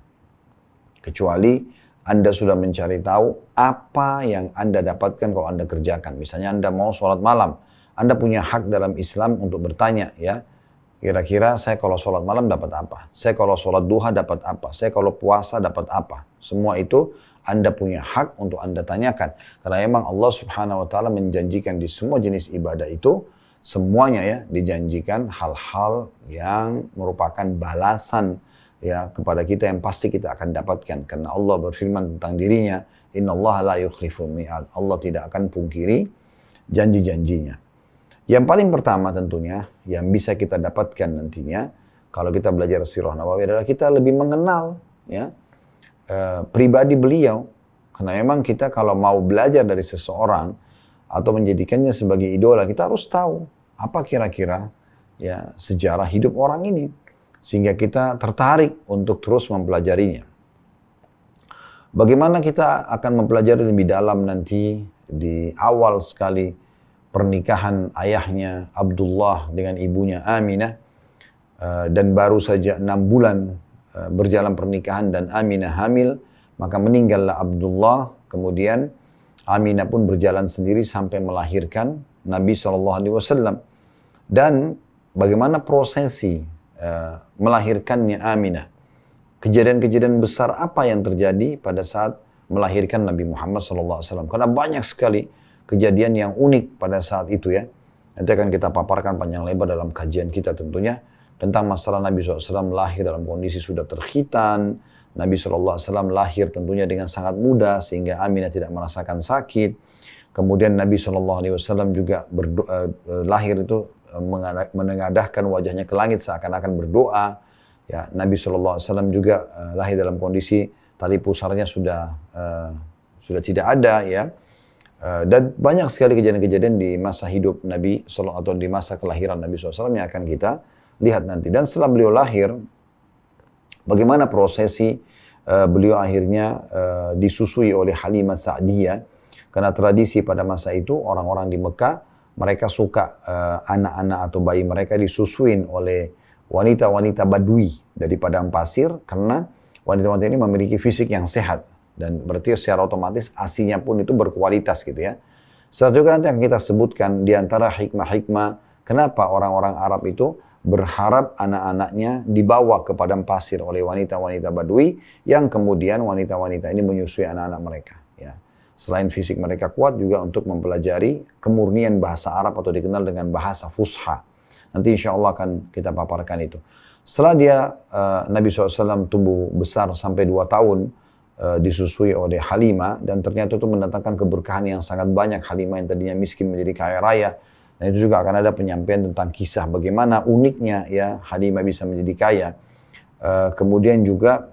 kecuali Anda sudah mencari tahu apa yang Anda dapatkan kalau Anda kerjakan. Misalnya Anda mau sholat malam, Anda punya hak dalam Islam untuk bertanya ya, kira-kira saya kalau sholat malam dapat apa? Saya kalau sholat duha dapat apa? Saya kalau puasa dapat apa? Semua itu Anda punya hak untuk Anda tanyakan. Karena memang Allah Subhanahu Wa Taala menjanjikan di semua jenis ibadah itu, semuanya ya dijanjikan hal-hal yang merupakan balasan ya kepada kita yang pasti kita akan dapatkan. Karena Allah berfirman tentang dirinya, innallaha la yukhliful mi'ad. Allah tidak akan pungkiri janji-janjinya. Yang paling pertama tentunya yang bisa kita dapatkan nantinya kalau kita belajar sirah Nabawi adalah kita lebih mengenal ya pribadi beliau. Karena memang kita kalau mau belajar dari seseorang atau menjadikannya sebagai idola, kita harus tahu apa kira-kira ya sejarah hidup orang ini sehingga kita tertarik untuk terus mempelajarinya. Bagaimana kita akan mempelajari lebih dalam nanti di awal sekali pernikahan ayahnya Abdullah dengan ibunya Aminah, dan baru saja 6 bulan berjalan pernikahan dan Aminah hamil, maka meninggallah Abdullah, kemudian Aminah pun berjalan sendiri sampai melahirkan Nabi SAW. Dan bagaimana prosesi melahirkannya Aminah. Kejadian-kejadian besar apa yang terjadi pada saat melahirkan Nabi Muhammad SAW. Karena banyak sekali kejadian yang unik pada saat itu ya. Nanti akan kita paparkan panjang lebar dalam kajian kita tentunya. Tentang masalah Nabi SAW lahir dalam kondisi sudah terkhitan. Nabi SAW lahir tentunya dengan sangat muda sehingga Aminah tidak merasakan sakit. Kemudian Nabi SAW juga lahir itu menengadahkan wajahnya ke langit seakan-akan berdoa. Ya, Nabi SAW juga lahir dalam kondisi tali pusarnya sudah tidak ada ya. Dan banyak sekali kejadian-kejadian di masa hidup Nabi SAW atau di masa kelahiran Nabi SAW yang akan kita lihat nanti. Dan setelah beliau lahir, bagaimana prosesi beliau akhirnya disusui oleh Halimah Sa'diyah. Karena tradisi pada masa itu orang-orang di Mekah mereka suka anak-anak atau bayi mereka disusuin oleh wanita-wanita Badui dari padang pasir karena wanita-wanita ini memiliki fisik yang sehat dan berarti secara otomatis ASI-nya pun itu berkualitas gitu ya. Setelah itu nanti yang kita sebutkan di antara hikmah-hikmah kenapa orang-orang Arab itu berharap anak-anaknya dibawa ke padang pasir oleh wanita-wanita Badui yang kemudian wanita-wanita ini menyusui anak-anak mereka ya. Selain fisik mereka kuat juga untuk mempelajari kemurnian bahasa Arab atau dikenal dengan bahasa Fusha. Nanti insya Allah akan kita paparkan itu. Setelah dia Nabi SAW tumbuh besar sampai 2 tahun, disusui oleh Halimah, dan ternyata itu mendatangkan keberkahan yang sangat banyak. Halimah yang tadinya miskin menjadi kaya raya. Dan itu juga akan ada penyampaian tentang kisah bagaimana uniknya ya Halimah bisa menjadi kaya. Kemudian juga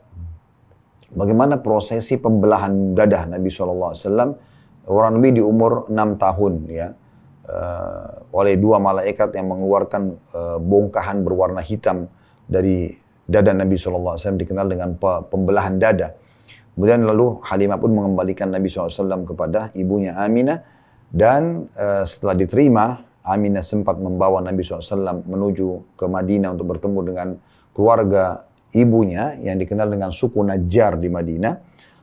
bagaimana prosesi pembelahan dada Nabi SAW, orang lebih di umur 6 tahun ya, oleh dua malaikat yang mengeluarkan bongkahan berwarna hitam dari dada Nabi SAW, dikenal dengan pembelahan dada. Kemudian lalu Halimah pun mengembalikan Nabi SAW kepada ibunya Aminah, dan setelah diterima, Aminah sempat membawa Nabi SAW menuju ke Madinah untuk bertemu dengan keluarga ibunya yang dikenal dengan suku Najjar di Madinah.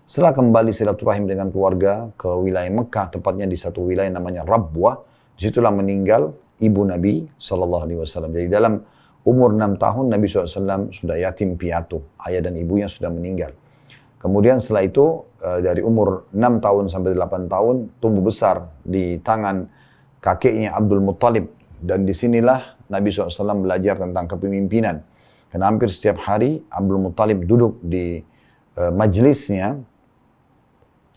Setelah kembali silaturahim dengan keluarga ke wilayah Mekah, tepatnya di satu wilayah namanya Rabwah, disitulah meninggal ibu Nabi SAW. Jadi dalam umur 6 tahun Nabi SAW sudah yatim piatu, ayah dan ibunya sudah meninggal. Kemudian setelah itu dari umur 6 tahun sampai 8 tahun tumbuh besar di tangan kakeknya Abdul Muttalib, dan disinilah Nabi SAW belajar tentang kepemimpinan. Karena hampir setiap hari Abdul Muttalib duduk di majelisnya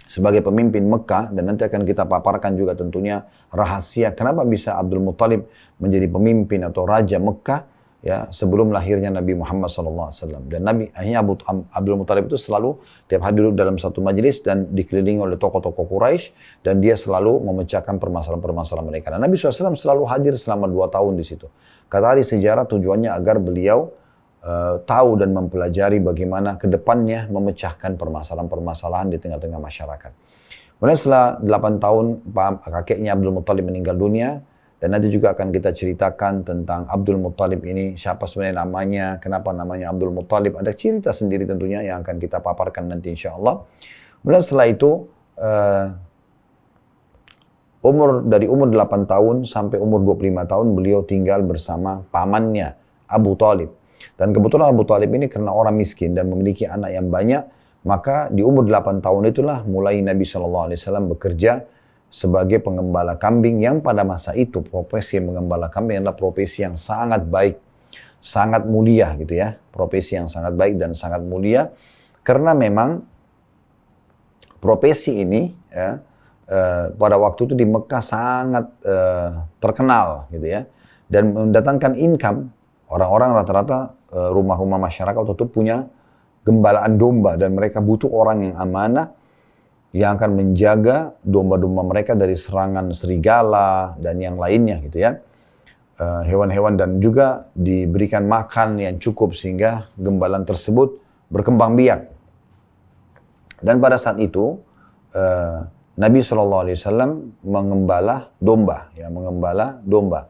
sebagai pemimpin Mekah, dan nanti akan kita paparkan juga tentunya rahasia kenapa bisa Abdul Muttalib menjadi pemimpin atau raja Mekah ya sebelum lahirnya Nabi Muhammad SAW. Dan akhirnya Abdul Muttalib itu selalu tiap hari duduk dalam satu majelis dan dikelilingi oleh tokoh-tokoh Quraisy, dan dia selalu memecahkan permasalahan-permasalahan mereka. Dan Nabi SAW selalu hadir selama 2 tahun di situ. Kata ahli sejarah tujuannya agar beliau tahu dan mempelajari bagaimana kedepannya memecahkan permasalahan-permasalahan di tengah-tengah masyarakat. Kemudian setelah 8 tahun kakeknya Abdul Muttalib meninggal dunia, dan nanti juga akan kita ceritakan tentang Abdul Muttalib ini, siapa sebenarnya namanya, kenapa namanya Abdul Muttalib, ada cerita sendiri tentunya yang akan kita paparkan nanti insya Allah. Kemudian setelah itu, dari umur 8 tahun sampai umur 25 tahun beliau tinggal bersama pamannya Abu Talib. Dan kebetulan Abu Talib ini karena orang miskin dan memiliki anak yang banyak, maka di umur 8 tahun itulah mulai Nabi SAW bekerja sebagai penggembala kambing, yang pada masa itu profesi menggembala kambing adalah profesi yang sangat baik, sangat mulia gitu ya. Profesi yang sangat baik dan sangat mulia, karena memang profesi ini ya, pada waktu itu di Mekah sangat terkenal gitu ya, dan mendatangkan income. Orang-orang rata-rata rumah-rumah masyarakat waktu itu punya gembalaan domba, dan mereka butuh orang yang amanah yang akan menjaga domba-domba mereka dari serangan serigala dan yang lainnya gitu ya. Hewan-hewan, dan juga diberikan makan yang cukup sehingga gembalaan tersebut berkembang biak. Dan pada saat itu Nabi SAW mengembala domba, ya, mengembala domba.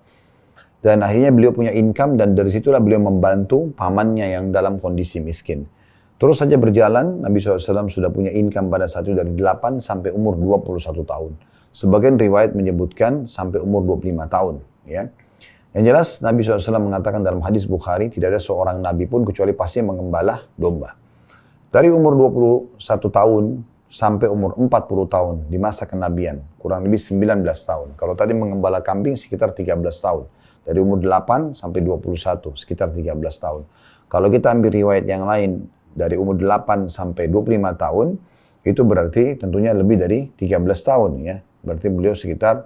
Dan akhirnya beliau punya income, dan dari situlah beliau membantu pamannya yang dalam kondisi miskin. Terus saja berjalan, Nabi SAW sudah punya income pada saat itu dari 8 sampai umur 21 tahun. Sebagian riwayat menyebutkan sampai umur 25 tahun. Ya. Yang jelas Nabi SAW mengatakan dalam hadis Bukhari, tidak ada seorang Nabi pun kecuali pasti mengembala domba. Dari umur 21 tahun sampai umur 40 tahun di masa kenabian, kurang lebih 19 tahun. Kalau tadi mengembala kambing sekitar 13 tahun. Dari umur 8 sampai 21, sekitar 13 tahun. Kalau kita ambil riwayat yang lain, dari umur 8 sampai 25 tahun, itu berarti tentunya lebih dari 13 tahun ya. Berarti beliau sekitar,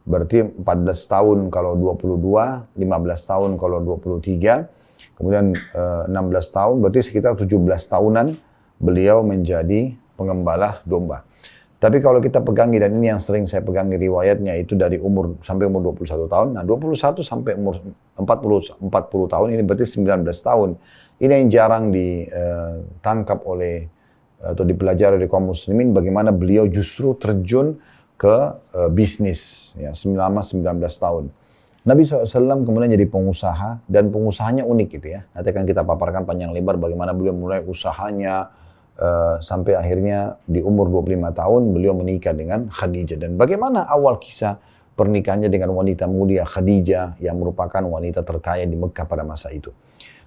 berarti 14 tahun kalau 22, 15 tahun kalau 23, kemudian 16 tahun, berarti sekitar 17 tahunan beliau menjadi pengembala domba. Tapi kalau kita pegangi, dan ini yang sering saya pegangi riwayatnya, itu dari umur sampai umur 21 tahun. Nah 21 sampai umur 40 tahun, ini berarti 19 tahun. Ini yang jarang ditangkap oleh atau dipelajari oleh kaum muslimin, bagaimana beliau justru terjun ke bisnis ya, selama 19 tahun. Nabi SAW kemudian jadi pengusaha, dan pengusahanya unik gitu ya. Nanti akan kita paparkan panjang lebar bagaimana beliau mulai usahanya, sampai akhirnya di umur 25 tahun beliau menikah dengan Khadijah. Dan bagaimana awal kisah pernikahannya dengan wanita mulia Khadijah yang merupakan wanita terkaya di Mekah pada masa itu.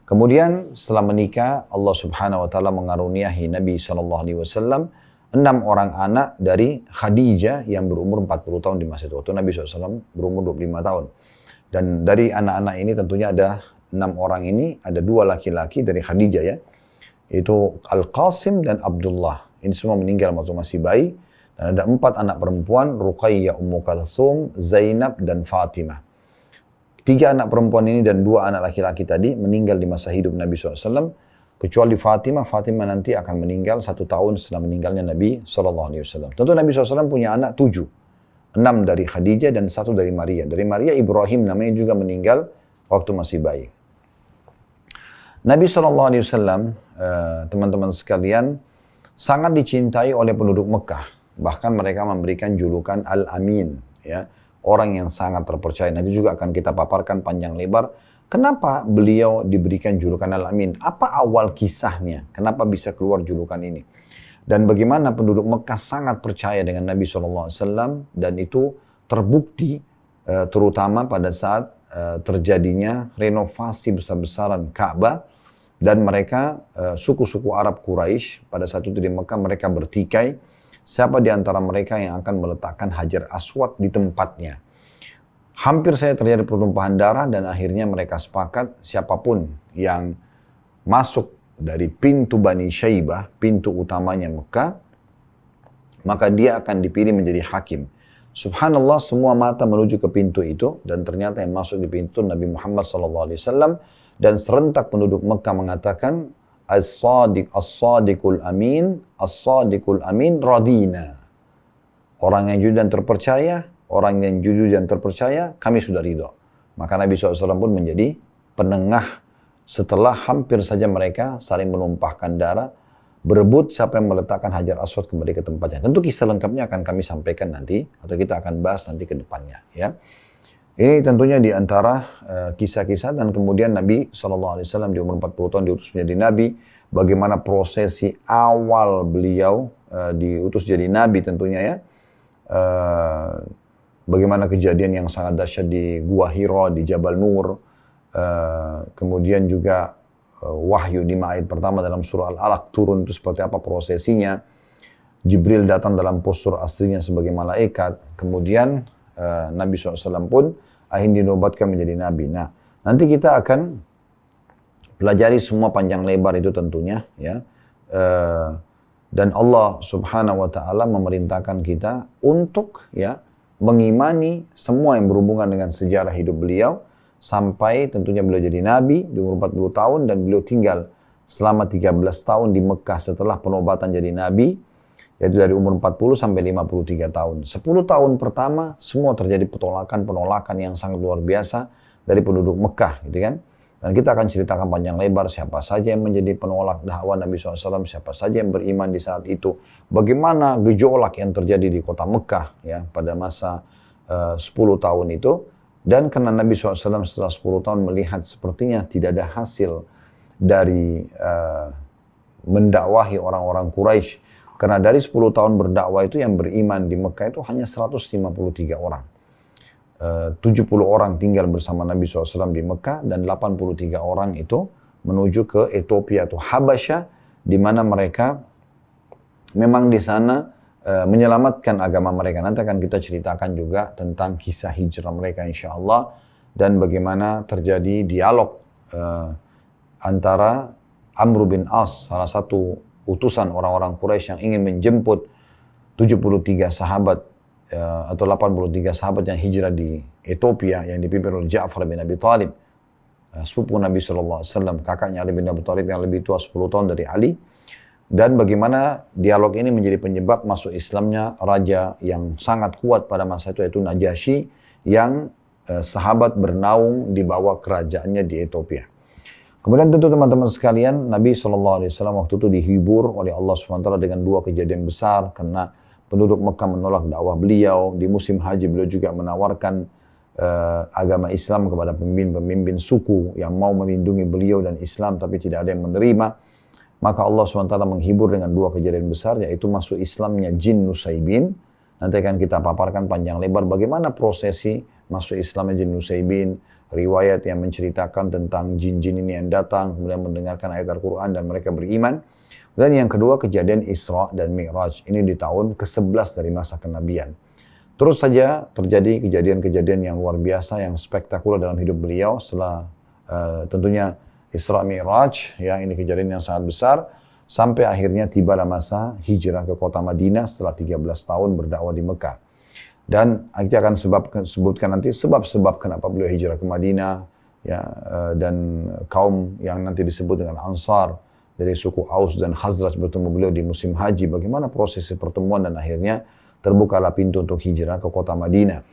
Kemudian setelah menikah, Allah Subhanahu wa taala mengaruniahi Nabi SAW 6 orang anak dari Khadijah yang berumur 40 tahun di masa itu. Waktu Nabi SAW berumur 25 tahun. Dan dari anak-anak ini tentunya ada 6 orang ini, ada 2 laki-laki dari Khadijah ya. Itu Al-Qasim dan Abdullah. Ini semua meninggal waktu masih bayi. Dan ada 4 anak perempuan, Ruqayyah, Ummu Kalthum, Zainab, dan Fatimah. 3 anak perempuan ini dan 2 anak laki-laki tadi meninggal di masa hidup Nabi SAW. Kecuali Fatimah, Fatimah nanti akan meninggal 1 tahun setelah meninggalnya Nabi SAW. Tentu Nabi SAW punya anak 7. 6 dari Khadijah dan 1 dari Maria. Dari Maria, Ibrahim namanya juga meninggal waktu masih bayi. Nabi SAW, teman-teman sekalian, sangat dicintai oleh penduduk Mekah. Bahkan mereka memberikan julukan Al-Amin, ya, orang yang sangat terpercaya. Nanti juga akan kita paparkan panjang lebar. Kenapa beliau diberikan julukan Al-Amin? Apa awal kisahnya? Kenapa bisa keluar julukan ini? Dan bagaimana penduduk Mekah sangat percaya dengan Nabi SAW, dan itu terbukti terutama pada saat terjadinya renovasi besar-besaran Ka'bah. Dan mereka, suku-suku Arab Quraisy pada saat itu di Mekah, mereka bertikai, siapa di antara mereka yang akan meletakkan Hajar Aswad di tempatnya. Hampir saja terjadi pertumpahan darah, dan akhirnya mereka sepakat siapapun yang masuk dari pintu Bani Syaibah, pintu utamanya Mekah, maka dia akan dipilih menjadi hakim. Subhanallah, semua mata menuju ke pintu itu, dan ternyata yang masuk di pintu Nabi Muhammad SAW. Dan serentak penduduk Mekah mengatakan, As-Sadiqul Amin, As-Sadiqul Amin radina. Orang yang jujur dan terpercaya, orang yang jujur dan terpercaya, kami sudah ridho. Maka Nabi SAW pun menjadi penengah setelah hampir saja mereka saling menumpahkan darah, berebut siapa yang meletakkan Hajar Aswad kembali ke tempatnya. Tentu kisah lengkapnya akan kami sampaikan nanti, atau kita akan bahas nanti ke depannya, ya. Ini tentunya di antara kisah-kisah, dan kemudian Nabi SAW di umur 40 tahun diutus menjadi Nabi. Bagaimana prosesi awal beliau diutus jadi Nabi tentunya, ya. Bagaimana kejadian yang sangat dahsyat di Gua Hira, di Jabal Nur. Kemudian juga wahyu di ayat pertama dalam surah Al-Alaq turun, itu seperti apa prosesinya. Jibril datang dalam postur aslinya sebagai malaikat. Kemudian Nabi SAW pun akhirnya dinobatkan menjadi Nabi. Nah, nanti kita akan pelajari semua panjang lebar itu tentunya, ya. Dan Allah Subhanahu wa Ta'ala memerintahkan kita untuk, ya, mengimani semua yang berhubungan dengan sejarah hidup beliau, sampai tentunya beliau jadi Nabi di umur 40 tahun, dan beliau tinggal selama 13 tahun di Mekah setelah penobatan jadi Nabi, yaitu dari umur 40 sampai 53 tahun. 10 tahun pertama semua terjadi penolakan yang sangat luar biasa dari penduduk Mekah, gitu kan. Dan kita akan ceritakan panjang lebar siapa saja yang menjadi penolak dakwah Nabi SAW, siapa saja yang beriman di saat itu, bagaimana gejolak yang terjadi di kota Mekah, ya, pada masa 10 tahun itu. Dan karena Nabi SAW setelah 10 tahun melihat sepertinya tidak ada hasil dari mendakwahi orang-orang Quraisy. Karena dari 10 tahun berdakwah itu yang beriman di Mekah itu hanya 153 orang. 70 orang tinggal bersama Nabi SAW di Mekah, dan 83 orang itu menuju ke Ethiopia atau Habasyah, di mana mereka memang di sana menyelamatkan agama mereka. Nanti akan kita ceritakan juga tentang kisah hijrah mereka insya Allah, dan bagaimana terjadi dialog antara Amr bin As, salah satu utusan orang-orang Quraisy yang ingin menjemput 73 sahabat atau 83 sahabat yang hijrah di Ethiopia yang dipimpin oleh Ja'far bin Abi Thalib, sepupu Nabi SAW, kakaknya Ali bin Abi Thalib yang lebih tua 10 tahun dari Ali. Dan bagaimana dialog ini menjadi penyebab masuk Islamnya raja yang sangat kuat pada masa itu, yaitu Najasyi, yang sahabat bernaung di bawah kerajaannya di Ethiopia. Kemudian tentu teman-teman sekalian, Nabi SAW waktu itu dihibur oleh Allah SWT dengan 2 kejadian besar, karena penduduk Mekah menolak dakwah beliau. Di musim haji beliau juga menawarkan agama Islam kepada pemimpin-pemimpin suku yang mau melindungi beliau dan Islam, tapi tidak ada yang menerima. Maka Allah SWT menghibur dengan 2 kejadian besar, yaitu masuk Islamnya jin Nusaybin. Nanti akan kita paparkan panjang lebar bagaimana prosesi masuk Islamnya jin Nusaybin, riwayat yang menceritakan tentang jin-jin ini yang datang, kemudian mendengarkan ayat Al-Quran dan mereka beriman. Dan yang kedua, kejadian Isra dan Mi'raj. Ini di tahun ke-11 dari masa kenabian. Terus saja terjadi kejadian-kejadian yang luar biasa, yang spektakuler dalam hidup beliau setelah tentunya Isra Mi'raj, ya, ini kejadian yang sangat besar. sampai akhirnya tibalah masa hijrah ke kota Madinah setelah 13 tahun berdakwah di Mekah. Dan kita akan sebutkan nanti sebab-sebab kenapa beliau hijrah ke Madinah, ya, dan kaum yang nanti disebut dengan Ansar dari suku Aus dan Khazraj bertemu beliau di musim haji, bagaimana proses pertemuan dan akhirnya terbukalah pintu untuk hijrah ke kota Madinah.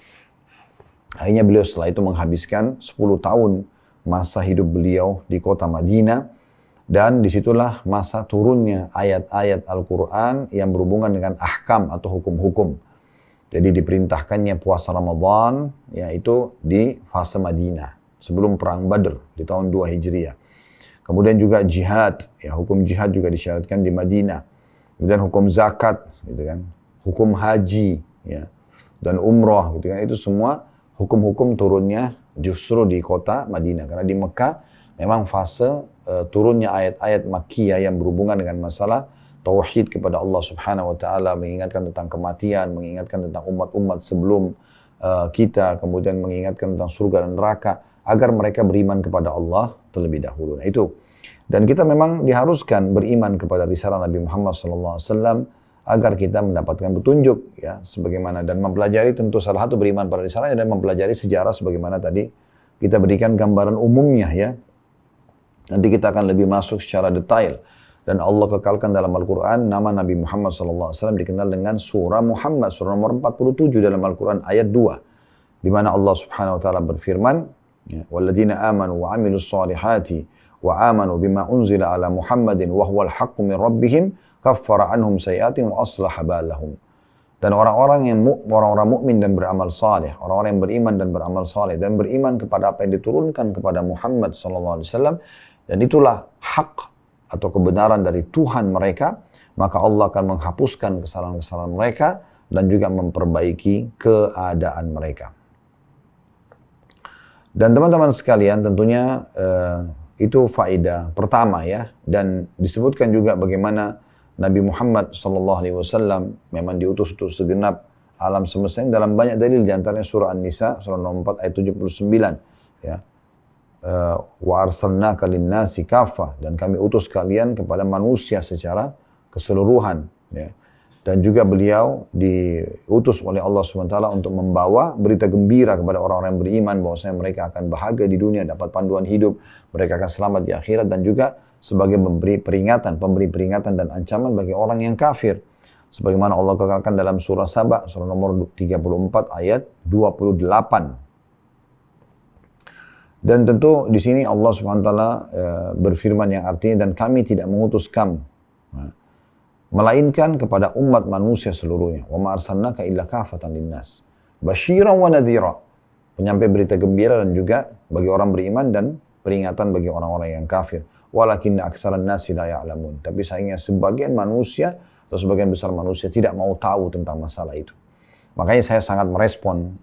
Akhirnya beliau setelah itu menghabiskan 10 tahun masa hidup beliau di kota Madinah, dan disitulah masa turunnya ayat-ayat Al-Quran yang berhubungan dengan ahkam atau hukum-hukum. Jadi diperintahkannya puasa Ramadan, yaitu di fase Madinah, sebelum perang Badr di tahun 2 Hijriah. Kemudian juga jihad, ya, hukum jihad juga disyaratkan di Madinah. Kemudian hukum zakat, gitu kan, hukum haji, ya, dan umrah, gitu kan, itu semua hukum-hukum turunnya justru di kota Madinah. Karena di Mekah memang fase turunnya ayat-ayat Makkiyah yang berhubungan dengan masalah tauhid kepada Allah Subhanahu wa taala, mengingatkan tentang kematian, mengingatkan tentang umat-umat sebelum kita, kemudian mengingatkan tentang surga dan neraka agar mereka beriman kepada Allah terlebih dahulu. Nah, itu. Dan kita memang diharuskan beriman kepada risalah Nabi Muhammad SAW agar kita mendapatkan petunjuk, ya, sebagaimana, dan mempelajari, tentu salah satu beriman pada risalahnya dan mempelajari sejarah sebagaimana tadi kita berikan gambaran umumnya, ya. Nanti kita akan lebih masuk secara detail. Dan Allah kekalkan dalam Al-Quran nama Nabi Muhammad SAW dikenal dengan surah Muhammad, surah nomor 47 dalam Al-Quran ayat 2. Di mana Allah Subhanahu wa taala berfirman, ya, "Walladzina amanu wa 'amilus solihati wa amanu bima unzila ala Muhammadin wa huwal haqqu min rabbihim kaffara anhum sayiatin wa aslaha balahum." Dan orang-orang mukmin dan beramal saleh, orang-orang yang beriman dan beramal saleh dan beriman kepada apa yang diturunkan kepada Muhammad SAW, dan itulah hak atau kebenaran dari Tuhan mereka, maka Allah akan menghapuskan kesalahan-kesalahan mereka dan juga memperbaiki keadaan mereka. Dan teman-teman sekalian, tentunya itu faedah pertama, ya, dan disebutkan juga bagaimana Nabi Muhammad SAW memang diutus untuk segenap alam semesta dalam banyak dalil, diantaranya surah An-Nisa surah nomor 4 ayat 79, ya. Wa arsalnaka lin-nasi kaffah, dan kami utus kalian kepada manusia secara keseluruhan, ya. Dan juga beliau diutus oleh Allah SWT untuk membawa berita gembira kepada orang-orang yang beriman bahwasanya mereka akan bahagia di dunia, dapat panduan hidup, mereka akan selamat di akhirat, dan juga sebagai pemberi peringatan dan ancaman bagi orang yang kafir. Sebagaimana Allah kekalkan dalam surah Saba, surah nomor 34 ayat 28. Dan tentu di sini Allah SWT berfirman yang artinya, dan kami tidak mengutus kamu, melainkan kepada umat manusia seluruhnya. Wa ma arsalnaka illa kafatan linnas basyiran wa nadhira, penyampai berita gembira dan juga bagi orang beriman dan peringatan bagi orang-orang yang kafir. Walakinna aktsaran nasi la ya'lamun, tapi sayangnya sebagian manusia atau sebagian besar manusia tidak mau tahu tentang masalah itu. Makanya saya sangat merespon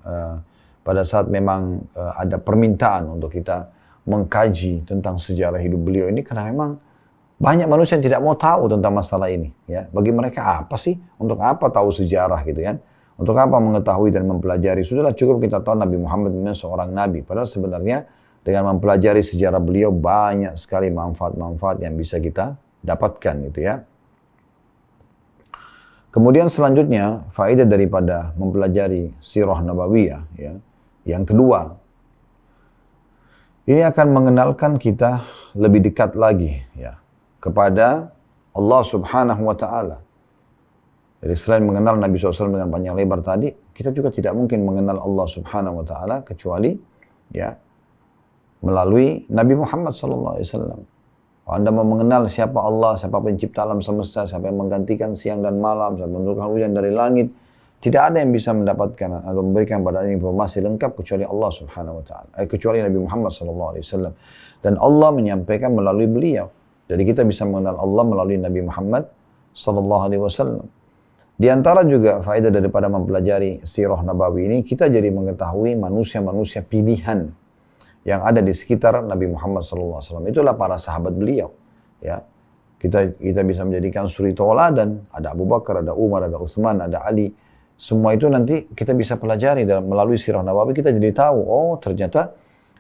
pada saat memang ada permintaan untuk kita mengkaji tentang sejarah hidup beliau ini, karena memang banyak manusia yang tidak mau tahu tentang masalah ini, ya. Bagi mereka apa sih? Untuk apa tahu sejarah, gitu kan? Untuk apa mengetahui dan mempelajari? Sudahlah, cukup kita tahu Nabi Muhammad memang seorang nabi. Padahal sebenarnya dengan mempelajari sejarah beliau banyak sekali manfaat-manfaat yang bisa kita dapatkan, gitu ya. Kemudian selanjutnya faedah daripada mempelajari sirah nabawiyah, ya. Yang kedua, ini akan mengenalkan kita lebih dekat lagi, ya, kepada Allah Subhanahu wa taala. Jadi selain mengenal Nabi SAW dengan panjang lebar tadi, kita juga tidak mungkin mengenal Allah Subhanahu wa taala kecuali, ya, melalui Nabi Muhammad SAW. Kalau Anda mau mengenal siapa Allah, siapa pencipta alam semesta, siapa yang menggantikan siang dan malam, siapa yang menurunkan hujan dari langit, tidak ada yang bisa mendapatkan atau memberikan pada informasi lengkap kecuali Allah Subhanahu wa taala, kecuali Nabi Muhammad SAW. Dan Allah menyampaikan melalui beliau. Jadi kita bisa mengenal Allah melalui Nabi Muhammad SAW. Di antara juga faedah daripada mempelajari sirah nabawi ini, kita jadi mengetahui manusia-manusia pilihan yang ada di sekitar Nabi Muhammad SAW. Itulah para sahabat beliau, ya. Kita bisa menjadikan suri tauladan. Ada Abu Bakar, ada Umar, ada Utsman, ada Ali. Semua itu nanti kita bisa pelajari melalui sirah nabawi. Kita jadi tahu, oh ternyata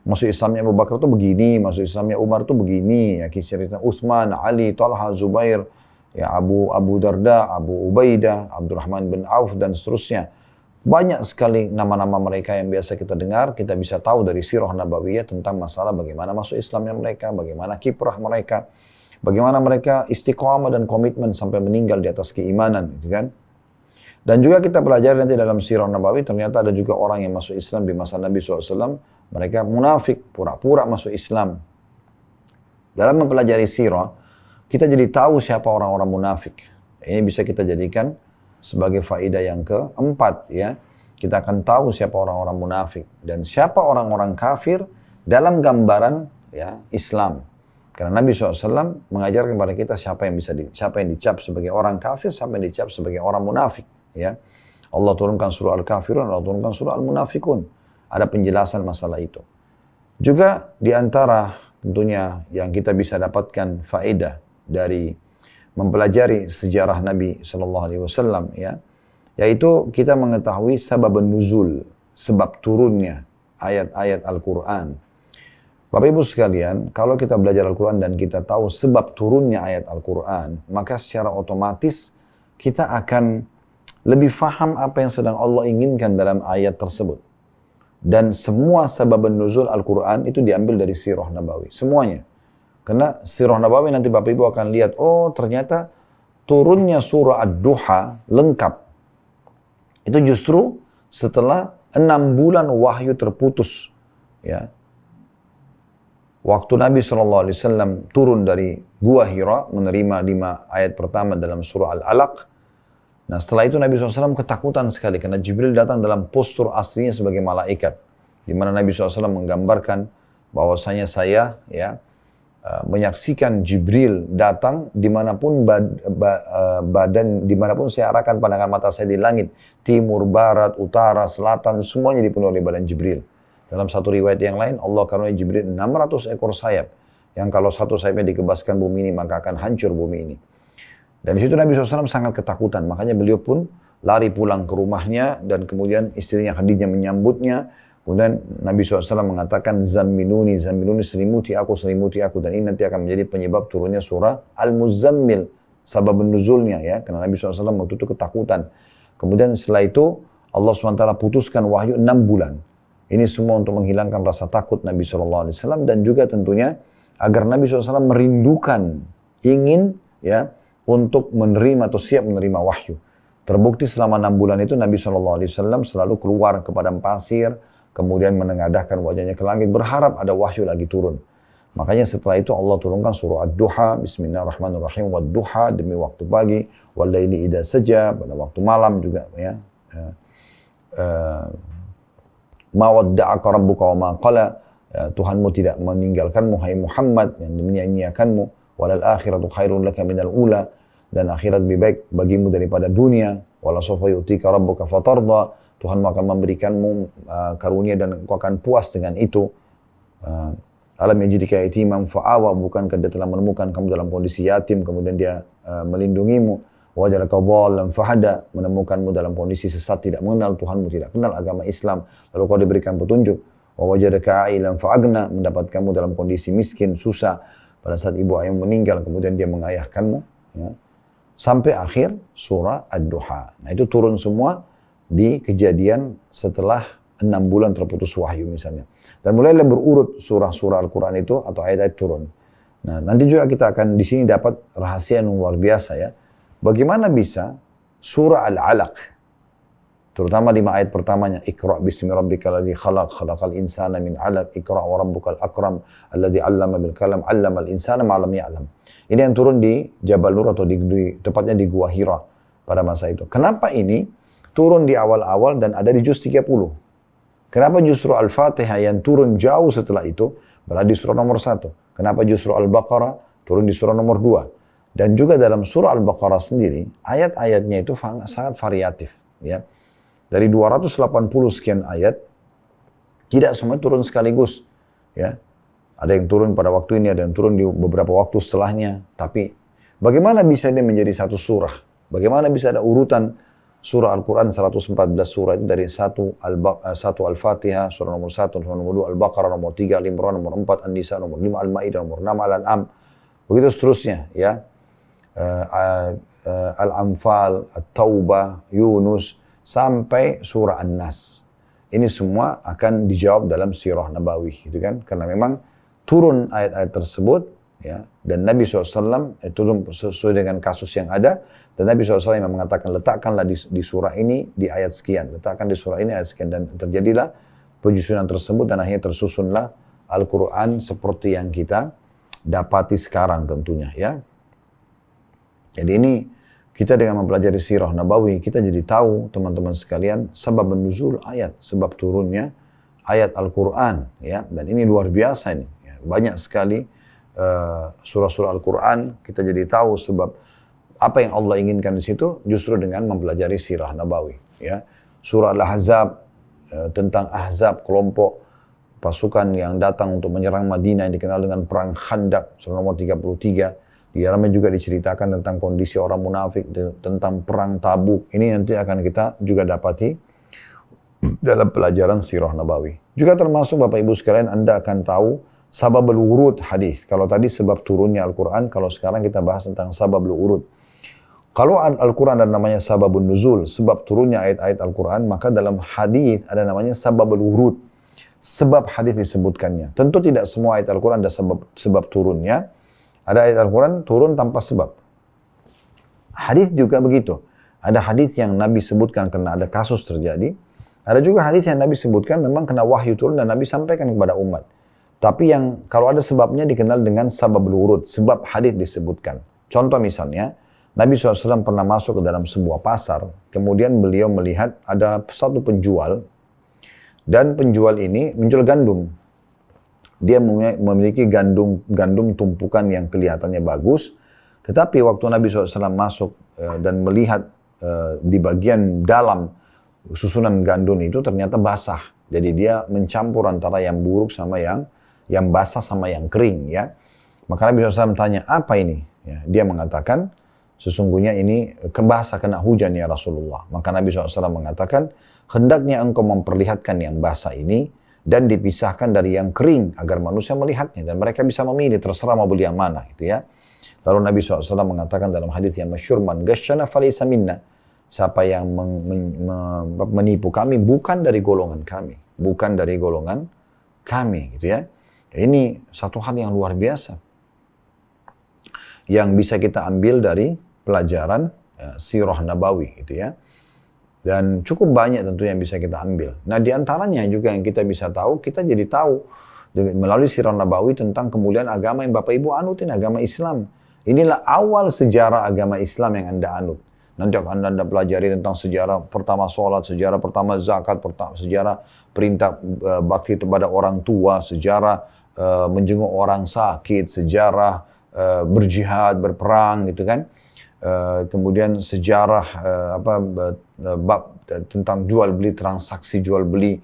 masuk Islamnya Abu Bakar itu begini, masuk Islamnya Umar itu begini, ya, cerita Utsman, Ali, Talha, Zubair, ya Abu Darda, Abu Ubaidah, Abdurrahman bin Auf dan seterusnya. Banyak sekali nama-nama mereka yang biasa kita dengar, kita bisa tahu dari sirah nabawiyah tentang masalah bagaimana masuk Islamnya mereka, bagaimana kiprah mereka, bagaimana mereka istiqamah dan komitmen sampai meninggal di atas keimanan, gitu kan. Dan juga kita pelajari nanti dalam sirah nabawi, ternyata ada juga orang yang masuk Islam di masa Nabi SAW, mereka munafik, pura-pura masuk Islam. Dalam mempelajari sirah, kita jadi tahu siapa orang-orang munafik. Ini bisa kita jadikan sebagai faedah yang keempat, ya. Kita akan tahu siapa orang-orang munafik dan siapa orang-orang kafir dalam gambaran, ya, Islam. Karena Nabi SAW mengajarkan kepada kita siapa yang dicap sebagai orang kafir, siapa yang dicap sebagai orang munafik, ya. Allah turunkan surah Al-Kafirun, Allah turunkan surah Al-Munafikun. Ada penjelasan masalah itu. Juga di antara tentunya yang kita bisa dapatkan faedah dari mempelajari sejarah Nabi SAW, ya, yaitu kita mengetahui sebab nuzul, sebab turunnya ayat-ayat Al-Quran. Bapak Ibu sekalian, kalau kita belajar Al-Quran dan kita tahu sebab turunnya ayat Al-Quran, maka secara otomatis kita akan lebih faham apa yang sedang Allah inginkan dalam ayat tersebut. Dan semua sebab nuzul Al-Quran itu diambil dari sirah nabawi, semuanya. Karena sirah nabawi nanti Bapak Ibu akan lihat, oh ternyata turunnya surah Ad-Duha lengkap. Itu justru setelah 6 bulan wahyu terputus. Ya. Waktu Nabi SAW turun dari Gua Hira, menerima 5 ayat pertama dalam surah Al-Alaq. Nah setelah itu Nabi SAW ketakutan sekali, karena Jibril datang dalam postur aslinya sebagai malaikat. Di mana Nabi SAW menggambarkan bahwasanya saya, ya, menyaksikan Jibril datang dimanapun dimanapun saya arahkan pandangan mata saya di langit, timur, barat, utara, selatan, semuanya dipenuhi oleh badan Jibril. Dalam satu riwayat yang lain, Allah karuniai Jibril 600 ekor sayap, yang kalau satu sayapnya dikebaskan bumi ini, maka akan hancur bumi ini. Dan di situ Nabi SAW sangat ketakutan, makanya beliau pun lari pulang ke rumahnya, dan kemudian istrinya Khadijah menyambutnya. Kemudian Nabi SAW mengatakan, Zammiluni, selimuti aku, dan ini nanti akan menjadi penyebab turunnya surah Al-Muzammil, sabab nuzulnya, ya, karena Nabi SAW waktu itu ketakutan. Kemudian setelah itu Allah SWT putuskan wahyu 6 bulan. Ini semua untuk menghilangkan rasa takut Nabi SAW, dan juga tentunya agar Nabi SAW merindukan, ingin, ya, untuk menerima atau siap menerima wahyu. Terbukti selama 6 bulan itu Nabi SAW selalu keluar ke padang pasir, kemudian menengadahkan wajahnya ke langit, berharap ada wahyu lagi turun. Makanya setelah itu Allah turunkan surah Ad-Duha, Bismillahirrahmanirrahim, Wad-Duha, demi waktu pagi, Wal-Laili idza saja, pada waktu malam juga, ya. Ma wadda'aka rabbuka wa ma qala, Tuhanmu tidak meninggalkanmu, hai Muhammad, yang menyanyiakanmu, walal akhiratu khairun laka minal ula, dan akhirat lebih baik bagimu daripada dunia, wala sawfa yu'tika rabbuka fatarda, Tuhanmu akan memberikanmu karunia dan engkau akan puas dengan itu. Alam yajidika yatiman fa'awa, bukankah dia telah menemukan kamu dalam kondisi yatim, kemudian dia melindungimu. Wajadaka dhallan fahada, menemukanmu dalam kondisi sesat, tidak mengenal Tuhanmu, tidak kenal agama Islam, lalu kau diberikan petunjuk. Wa wajadaka ailan fa'agna, mendapatkanmu dalam kondisi miskin, susah, pada saat ibu ayahmu meninggal, kemudian dia mengayahkanmu, ya. Sampai akhir surah Ad-Duha. Nah itu turun semua di kejadian setelah 6 bulan terputus wahyu misalnya. Dan mulailah berurut surah-surah Al-Quran itu atau ayat-ayat turun. Nah nanti juga kita akan di sini dapat rahasia yang luar biasa, ya. Bagaimana bisa surah Al-Alaq, terutama 5 ayat pertamanya, Iqra' bismi rabbikal ladzi khalaq, khalaqal insana min 'alaq, Iqra' wa rabbukal akram, alladzi 'allama bil qalam, 'allamal insana ma lam ya'lam. Ini yang turun di Jabal Nur atau tepatnya di Gua Hira pada masa itu. Kenapa ini turun di awal-awal dan ada di juz 30? Kenapa justru Al-Fatihah yang turun jauh setelah itu berada di surah nomor 1? Kenapa justru Al-Baqarah turun di surah nomor 2? Dan juga dalam surah Al-Baqarah sendiri, ayat-ayatnya itu sangat variatif, ya. Dari 280 sekian ayat, tidak semua turun sekaligus, ya. Ada yang turun pada waktu ini, ada yang turun di beberapa waktu setelahnya. Tapi bagaimana bisa ini menjadi satu surah? Bagaimana bisa ada urutan surah Al-Quran 114 surah itu dari 1 Al-Fatihah, surah nomor 1, surah nomor 2, Al-Baqarah nomor 3, Al-Imran nomor 4, An-Nisa nomor 5, Al-Ma'idah nomor 6, Al-An'am, begitu seterusnya, ya. Al-Anfal, At-Taubah, Yunus, sampai surah An-Nas. Ini semua akan dijawab dalam sirah Nabawi, gitu kan? Karena memang turun ayat-ayat tersebut, ya, dan Nabi SAW turun sesuai dengan kasus yang ada, dan Nabi SAW yang mengatakan letakkanlah di surah ini di ayat sekian, letakkan di surah ini ayat sekian, dan terjadilah penyusunan tersebut dan akhirnya tersusunlah Al-Quran seperti yang kita dapati sekarang tentunya, ya. Jadi ini kita dengan mempelajari sirah Nabawi, kita jadi tahu teman-teman sekalian sebab nuzul ayat, sebab turunnya ayat Al-Quran, ya. Dan ini luar biasa ini, ya. Banyak sekali surah-surah Al-Quran kita jadi tahu sebab apa yang Allah inginkan di situ justru dengan mempelajari sirah Nabawi, ya. Surah Al-Ahzab tentang Ahzab, kelompok pasukan yang datang untuk menyerang Madinah yang dikenal dengan perang Khandaq, surah nomor 33. Di dalamnya juga diceritakan tentang kondisi orang munafik, tentang perang Tabuk. Ini nanti akan kita juga dapati dalam pelajaran sirah Nabawi. Juga termasuk Bapak Ibu sekalian, Anda akan tahu sababul wurud hadis. Kalau tadi sebab turunnya Al-Quran, kalau sekarang kita bahas tentang sababul wurud. Kalau Al-Quran ada namanya sababun nuzul, sebab turunnya ayat-ayat Al-Quran, maka dalam hadis ada namanya sababul wurud. Sebab hadis disebutkannya. Tentu tidak semua ayat Al-Quran ada sebab turunnya. Ada ayat Al-Quran turun tanpa sebab. Hadis juga begitu. Ada hadis yang Nabi sebutkan karena ada kasus terjadi. Ada juga hadis yang Nabi sebutkan memang kena wahyu turun dan Nabi sampaikan kepada umat. Tapi yang kalau ada sebabnya dikenal dengan sababul wurud. Sebab hadis disebutkan. Contoh misalnya, Nabi SAW pernah masuk ke dalam sebuah pasar. Kemudian beliau melihat ada satu penjual. Dan penjual ini menjual gandum. Dia memiliki gandum tumpukan yang kelihatannya bagus. Tetapi waktu Nabi SAW masuk dan melihat di bagian dalam susunan gandum itu ternyata basah. Jadi dia mencampur antara yang buruk sama yang basah sama yang kering, ya. Maka Nabi SAW tanya, apa ini? Ya, dia mengatakan, sesungguhnya ini basah kena hujan ya Rasulullah. Maka Nabi SAW mengatakan, hendaknya engkau memperlihatkan yang basah ini dan dipisahkan dari yang kering agar manusia melihatnya dan mereka bisa memilih, terserah mau beli yang mana, gitu ya. Lalu Nabi SAW mengatakan dalam hadis yang masyhur, man ghasyana falaysa minna, siapa yang menipu kami bukan dari golongan kami, bukan dari golongan kami, gitu ya. Ini satu hal yang luar biasa yang bisa kita ambil dari pelajaran sirah Nabawi, gitu ya. Dan cukup banyak tentu yang bisa kita ambil. Nah, di antaranya juga yang kita bisa tahu, kita jadi tahu melalui sirah Nabawi tentang kemuliaan agama yang Bapak Ibu anutin, agama Islam. Inilah awal sejarah agama Islam yang Anda anut. Nanti akan Anda pelajari tentang sejarah pertama sholat, sejarah pertama zakat, sejarah perintah bakti kepada orang tua, sejarah menjenguk orang sakit, sejarah berjihad, berperang, gitu kan. Kemudian sejarah bab tentang jual beli, transaksi jual beli,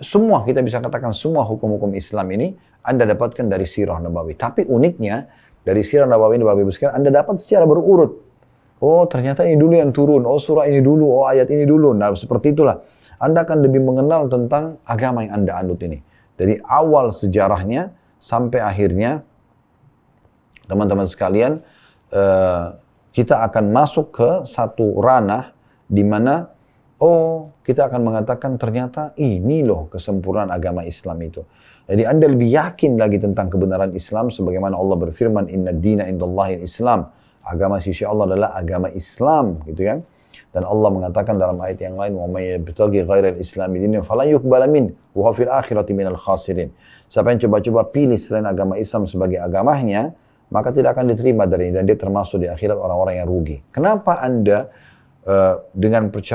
semua kita bisa katakan semua hukum-hukum Islam ini Anda dapatkan dari sirah Nabawi. Tapi uniknya dari sirah Nabawi ini Bapak Ibu sekalian, Anda dapat secara berurut. Oh, ternyata ini dulu yang turun, oh surah ini dulu, oh ayat ini dulu. Nah, seperti itulah Anda akan lebih mengenal tentang agama yang Anda anut ini. Dari awal sejarahnya sampai akhirnya teman-teman sekalian, kita akan masuk ke satu ranah di mana kita akan mengatakan ternyata ini loh kesempurnaan agama Islam itu. Jadi Anda lebih yakin lagi tentang kebenaran Islam sebagaimana Allah berfirman, inna dina indallahi Islam. Agama sisi Allah adalah agama Islam, gitu kan. Dan Allah mengatakan dalam ayat yang lain, wa may yabtaghi ghairal islami dinan falan yuqbala min wa huwa fil akhirati minal khasirin. Siapa yang coba-coba pilih selain agama Islam sebagai agamanya, maka tidak akan diterima dari dan dia termasuk di akhirat orang-orang yang rugi. Kenapa Anda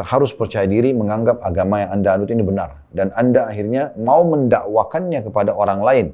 harus percaya diri menganggap agama yang Anda anut ini benar dan Anda akhirnya mau mendakwakannya kepada orang lain?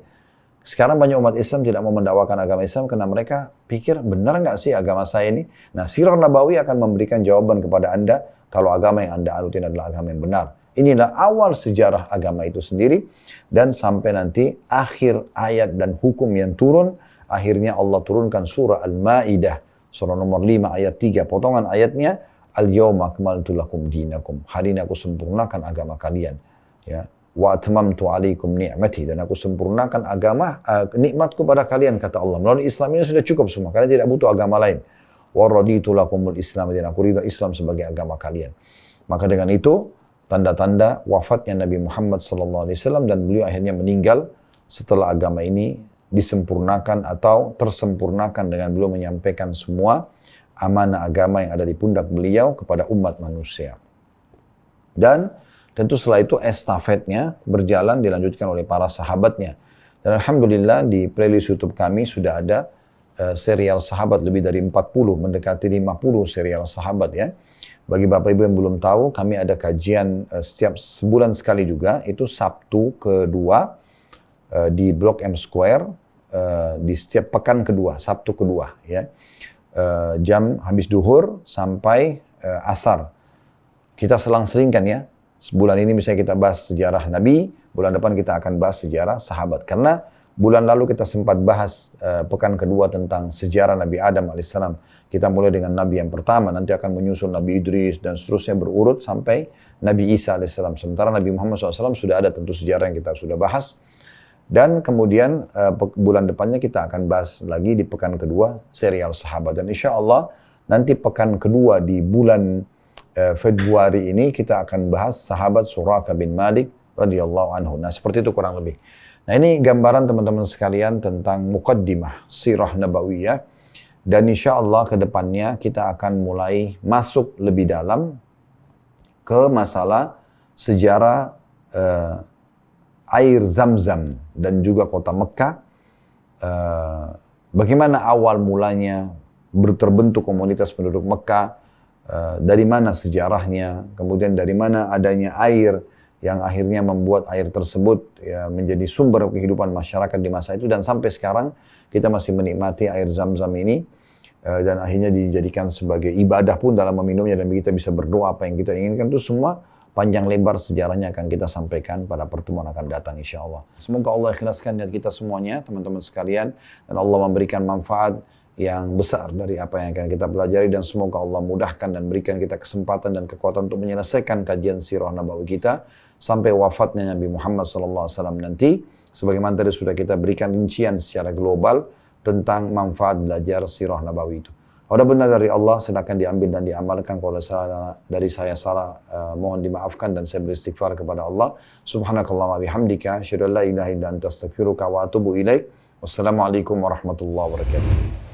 Sekarang banyak umat Islam tidak mau mendakwakan agama Islam karena mereka pikir benar nggak sih agama saya ini? Nah, sirah Nabawi akan memberikan jawaban kepada Anda kalau agama yang Anda anutin adalah agama yang benar. Inilah awal sejarah agama itu sendiri dan sampai nanti akhir ayat dan hukum yang turun. Akhirnya Allah turunkan surah Al-Ma'idah, surah nomor 5 ayat 3, potongan ayatnya, Al-yawma akmaltu lakum dinakum. Hari ini aku sempurnakan agama kalian. Ya. wa atmamtu alaikum ni'mati, dan aku sempurnakan agama nikmatku pada kalian, kata Allah. Melalui Islam ini sudah cukup semua, kalian tidak butuh agama lain. Wa raditu lakumul Islam, dan aku ridha Islam sebagai agama kalian. Maka dengan itu tanda-tanda wafatnya Nabi Muhammad SAW, dan beliau akhirnya meninggal setelah agama ini disempurnakan atau tersempurnakan dengan beliau menyampaikan semua amanah agama yang ada di pundak beliau kepada umat manusia. Dan tentu setelah itu estafetnya berjalan dilanjutkan oleh para sahabatnya. Dan alhamdulillah di playlist YouTube kami sudah ada serial sahabat lebih dari 40, mendekati 50 serial sahabat ya. Bagi Bapak Ibu yang belum tahu, kami ada kajian setiap sebulan sekali juga, itu Sabtu kedua di Blok M Square, di setiap pekan kedua, Sabtu kedua ya. Jam habis duhur sampai asar. Kita selang-selingkan ya. Sebulan ini misalnya kita bahas sejarah Nabi, bulan depan kita akan bahas sejarah sahabat. Karena bulan lalu kita sempat bahas pekan kedua tentang sejarah Nabi Adam alaihissalam. Kita mulai dengan Nabi yang pertama, nanti akan menyusul Nabi Idris dan seterusnya berurut sampai Nabi Isa alaihissalam. Sementara Nabi Muhammad SAW sudah ada tentu sejarah yang kita sudah bahas. Dan kemudian bulan depannya kita akan bahas lagi di pekan kedua serial sahabat. Dan insya Allah nanti pekan kedua di bulan Februari ini kita akan bahas sahabat Suraka bin Malik radhiyallahu anhu. Nah seperti itu kurang lebih. Nah ini gambaran teman-teman sekalian tentang muqaddimah sirah nabawiyah. Dan insya Allah ke depannya kita akan mulai masuk lebih dalam ke masalah sejarah air Zam-Zam dan juga kota Mekah. Bagaimana awal mulanya terbentuk komunitas penduduk Mekah, dari mana sejarahnya, kemudian dari mana adanya air yang akhirnya membuat air tersebut ya, menjadi sumber kehidupan masyarakat di masa itu, dan sampai sekarang kita masih menikmati air Zam-Zam ini, dan akhirnya dijadikan sebagai ibadah pun dalam meminumnya, dan kita bisa berdoa apa yang kita inginkan. Itu semua panjang lebar sejarahnya akan kita sampaikan pada pertemuan akan datang insya Allah. Semoga Allah ikhlaskan niat kita semuanya teman-teman sekalian, dan Allah memberikan manfaat yang besar dari apa yang akan kita pelajari, dan semoga Allah mudahkan dan berikan kita kesempatan dan kekuatan untuk menyelesaikan kajian sirah nabawi kita sampai wafatnya Nabi Muhammad SAW nanti, sebagaimana tadi sudah kita berikan rincian secara global tentang manfaat belajar sirah nabawi itu. Kalau benar dari Allah, silakan diambil dan diamalkan. Kalau dari saya salah, mohon dimaafkan dan saya beristighfar kepada Allah. Subhanakallahumma bihamdika, asyhadu an la ilaha illa anta astaghfiruka wa atubu ilaik. Wassalamualaikum warahmatullahi wabarakatuh.